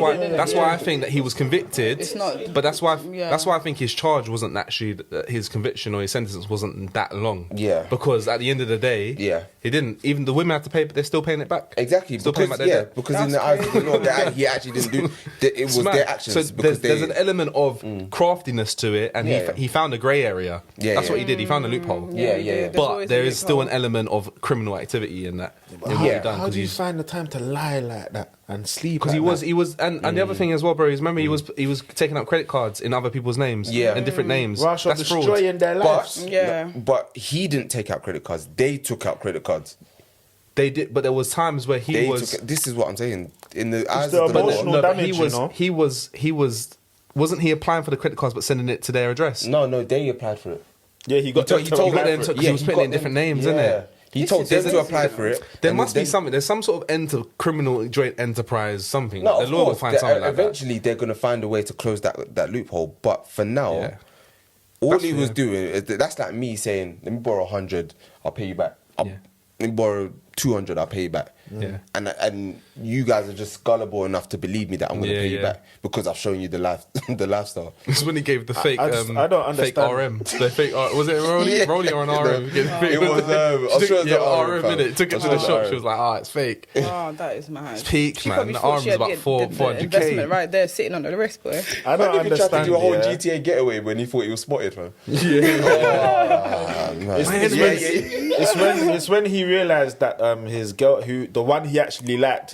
why I think that he was convicted. It's not- But that's why yeah. I think his charge wasn't actually his conviction or his sentence wasn't that long. Yeah. Because at the end of the day, Yeah. he didn't. Even the women had to pay, but they're still paying it back. Exactly, Still paying because back their debt. because in the eyes of the law, he actually didn't do. It was It's mad. their actions. So because there's an element of craftiness to it, and Yeah, yeah. he found a grey area. Yeah, That's yeah. what he did. He found a loophole. Yeah. There's But always there a is still an loophole. element of criminal activity in that. In what Yeah. he done, How 'cause do you he's- find the time to lie like that and sleep? Because like he was, and the other thing as well, bro, is remember he was taking out credit cards in other people's names, Yeah. and different names. Rush of That's fraud. destroying their lives. But Yeah. but he didn't take out credit cards. They took out credit cards. They did, but there was times where he They was. took, this is what I'm saying. In the eyes the of the emotional law. but damage, he was, you know? he was. Wasn't he applying for the credit cards but sending it to their address? No, they applied for it. Yeah, he got told- he told But apply then for it. because he was he putting got it in different names, isn't it? He told them to apply for it. There and must be then- something. There's some sort of criminal joint enterprise, something. No, the of law will course. find something like that. Eventually, they're going to find a way to close that loophole. But for now, Yeah. all That's he was fair. doing is that's like me saying, "Let me borrow 100, I'll pay you back. Yeah. Let me borrow 200, I'll pay you back." Yeah. And you guys are just gullible enough to believe me that I'm going to Yeah, pay you yeah. back because I've shown you the lifestyle. It's when he gave the fake, I don't fake understand. RM. The fake, was it a Rolly? Yeah. Rolly or an RM? It was, I'm sure it's yeah, an RM, fam. innit? Took it I'm to sure the it's shop. RM. She was like, it's fake. Oh, that is mad. It's peak, She man. probably The thought arms she had about the 400K. investment right there sitting on the wrist, boy. I don't Man even tried to understand. do a whole yeah. GTA getaway when he thought he was spotted, man. It's when he realized that his girl, the one he actually liked,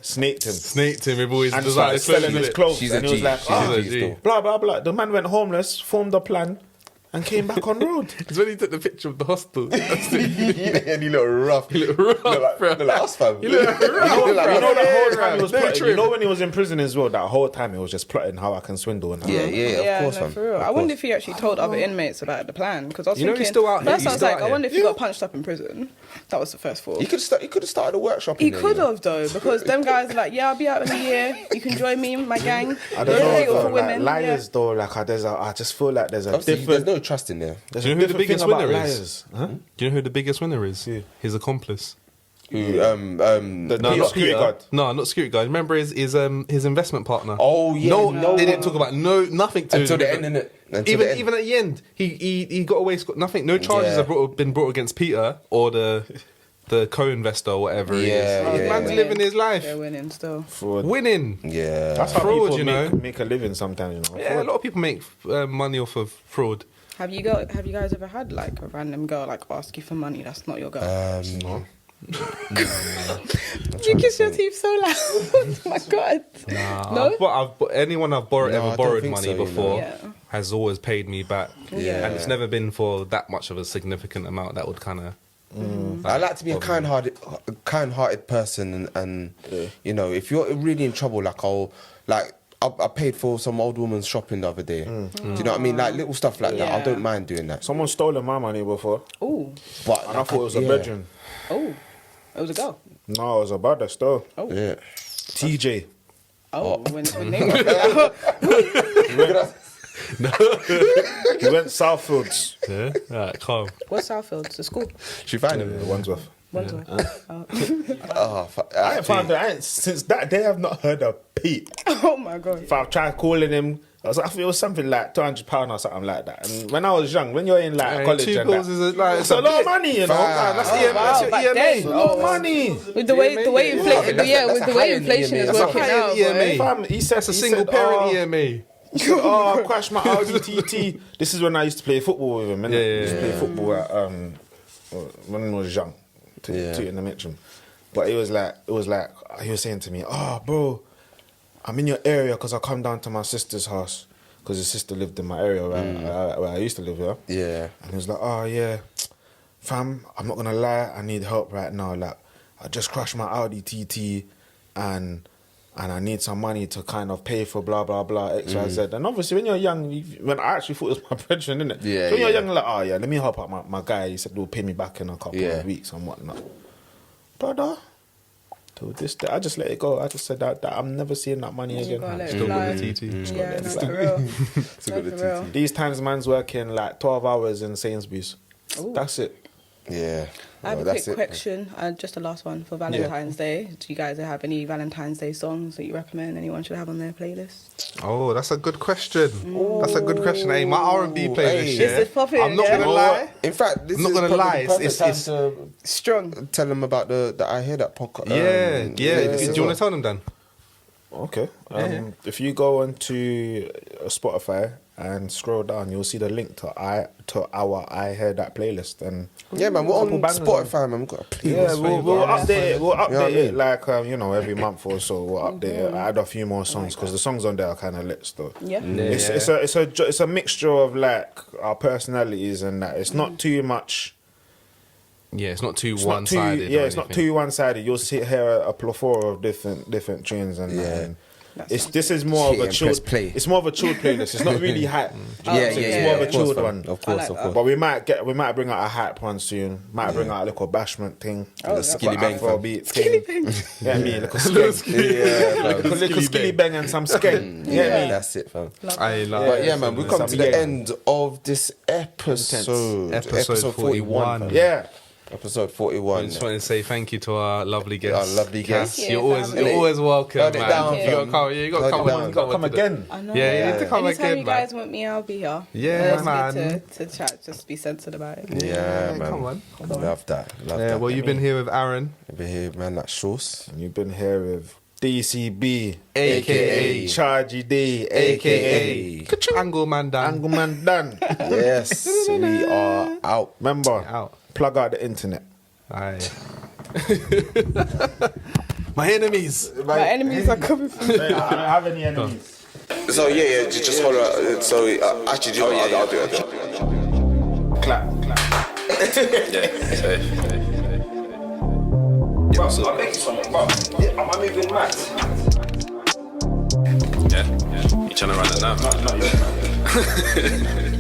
snaked him. Snaked him with all his And designer started selling clothes. his clothes. She's a and he was G. like, She's "Ah, a G still. blah, blah, blah. The man went homeless, formed a plan, and came back on road. It's when he took the picture of the hostel. That's it. And he looked rough. He looked rough, bro. Look like us, fam. He looked rough. You know the whole time he was Very plotting. true. You know when he was in prison as well, that whole time he was just plotting how I can swindle and Yeah, of course, no, fam. for real. Of I wonder course. if he actually told other inmates about the plan because I was You know thinking. he's still out here. First, He's I was still like, out I here. wonder if he got punched up in prison. That was the first thought. He could have started a workshop. He in there, could you know. have though, because them guys are like, yeah, I'll be out in a year. You can join me, my gang. I don't We're know, legal though, for like, women. liars though, like I just feel like there's a Obviously, different. there's no trust in there. There's Do you a know who the different biggest thing about winner is? liars. Huh? Do you know who the biggest winner is? Yeah. His accomplice. Who, The No, Peter not security Peter. guard. No, not security guard. Remember his investment partner. Oh, yeah, No, no they didn't one- talk about nothing to Until do the with end, it. innit? Until the end. Even at the end, he got away scot nothing. No charges Yeah. have been brought against Peter or the co-investor or whatever. it Yeah, is. yeah, Man's yeah. living his life, They're winning still. Fraud. winning. Yeah. That's how Fraud, people you know. make a living sometimes. You know. Yeah, a lot of people make money off of fraud. Have you guys ever had like a random girl like ask you for money that's not your girl? No. You kiss your teeth so loud. Oh my god. No? Anyone I've No, I ever don't borrowed think money so, you know. before Yeah. has always paid me back. Yeah. And it's never been for that much of a significant amount that would kind of... I like to be a kind-hearted person, and you know, if you're really in trouble, I paid for some old woman's shopping the other day. Do you know what I mean? Like little stuff like that. I Yeah. don't mind doing that. Someone stolen my money before, Oh. But and I thought it was a yeah. bedroom. Oh. It was a girl. No, it was a brother still. Oh. Yeah. TJ. Oh. When they He went Southfields. Yeah? Alright, calm. What's Southfields? The school. She found him. Wandsworth. Wandsworth. Oh, I ain't found it. Since that day, I've not heard a peep. Oh my god. If I've tried calling him, I thought it was something like £200 or something like that. And when I was young, when you're in like Hey, college, 2 and bills that, is like it's a lot of money, you know. Fam. That's Oh, EMA. wow, That's your back EMA. then. It's a lot of money. With the way inflation, that's yeah, a with the way high-end inflation EMA. is That's a working high-end out, EMA. boy. Fam, he said, That's a he single said, parent oh, EMA. he said, oh, I crashed my Audi TT. This is when I used to play football with him. Yeah, I used to play football at, when I was young, Yeah. to in the mention. But it was like he was saying to me, oh, bro, I'm in your area because I come down to my sister's house because his sister lived in my area where I used to live. Yeah. Yeah. And he was like, oh yeah, fam, I'm not gonna lie, I need help right now. Like, I just crashed my Audi TT. and I need some money to kind of pay for blah blah blah X Y Z. And obviously when you're young, when I actually thought it was my brethren, innit? Yeah, so when you're yeah. young, you're like, oh yeah, let me help out my guy. He said he'll pay me back in a couple of weeks and whatnot. Brother, till this day, I just let it go. I just said that I'm never seeing that money You again. gotta let it Still got fly. the TT. Yeah, no, for real. Still got No, the for real. These times, man's working like 12 hours in Sainsbury's. Ooh. That's it. Yeah. I have Well, a that's quick it. question, just the last one for Valentine's Day. Do you guys have any Valentine's Day songs that you recommend anyone should have on their playlist? Oh, that's a good question. That's a good question. Hey, my R&B playlist, Hey. yeah. This is popping, I'm not yeah? gonna lie. In fact, this I'm not is gonna probably lie, the perfect it's- time it's- to Strong. tell them about the I Hear That podcast. Yeah. Do you want to tell them, Dan? Okay. If you go onto Spotify and scroll down, you'll see the link to our I Hear That playlist. And Yeah, man, we're on Couple bangers Spotify, man. We've got a playlist. yeah, we'll update it. We'll update know what I it mean? like every month or so. We'll update it. Add a few more songs because the songs on there are kind of lit still. Yeah. It's a mixture of like our personalities and that. It's not too much. Yeah, it's not too It's not too, one-sided. yeah, it's not too one-sided. You'll hear a plethora of different tunes and Yeah. that. And this is more of Hit a and chilled press play. It's more of a chilled playlist. It's not really hype. It's more of a Of course, chilled fam. one. Of I course, like of that. course. But we might bring out a hype one soon. Might bring out a little bashment thing. The skilly bang, fam. Afrobeat thing. Yeah, me a little skilly. Yeah, A little skilly bang and some skeng. Yeah, me. that's it, fam. I love But yeah, man, we come Some to the gang. end of this episode. Episode 41. fam. Yeah. Episode I 41. just want to say thank you to our lovely guests. Our lovely guests. Thank you, You're family. always welcome, Hold it man. down, You gotta fam. come. Yeah, you gotta Hold come. it down. You gotta Come again. I know. Yeah, you need to come Anytime again, you guys man. want me, I'll be here. Yeah, It's man. good to chat, just be sensitive about it. Yeah, man. come on. Love that. Love Yeah, that. well, you've been here with Aaron, Over here, man, that's Shores. And you've been here with DCB, aka Chargy D, aka Angle Man Dan. Angleman Dan. Yes, we are out. Remember, Out. plug out the internet. Aye. My enemies. My enemies are coming for me. I don't have any enemies. So yeah, just hold on. So actually, do I'll do it. Clap. I'm making something, bro. Am I moving mad? Yeah. You trying to run it now? Not yet.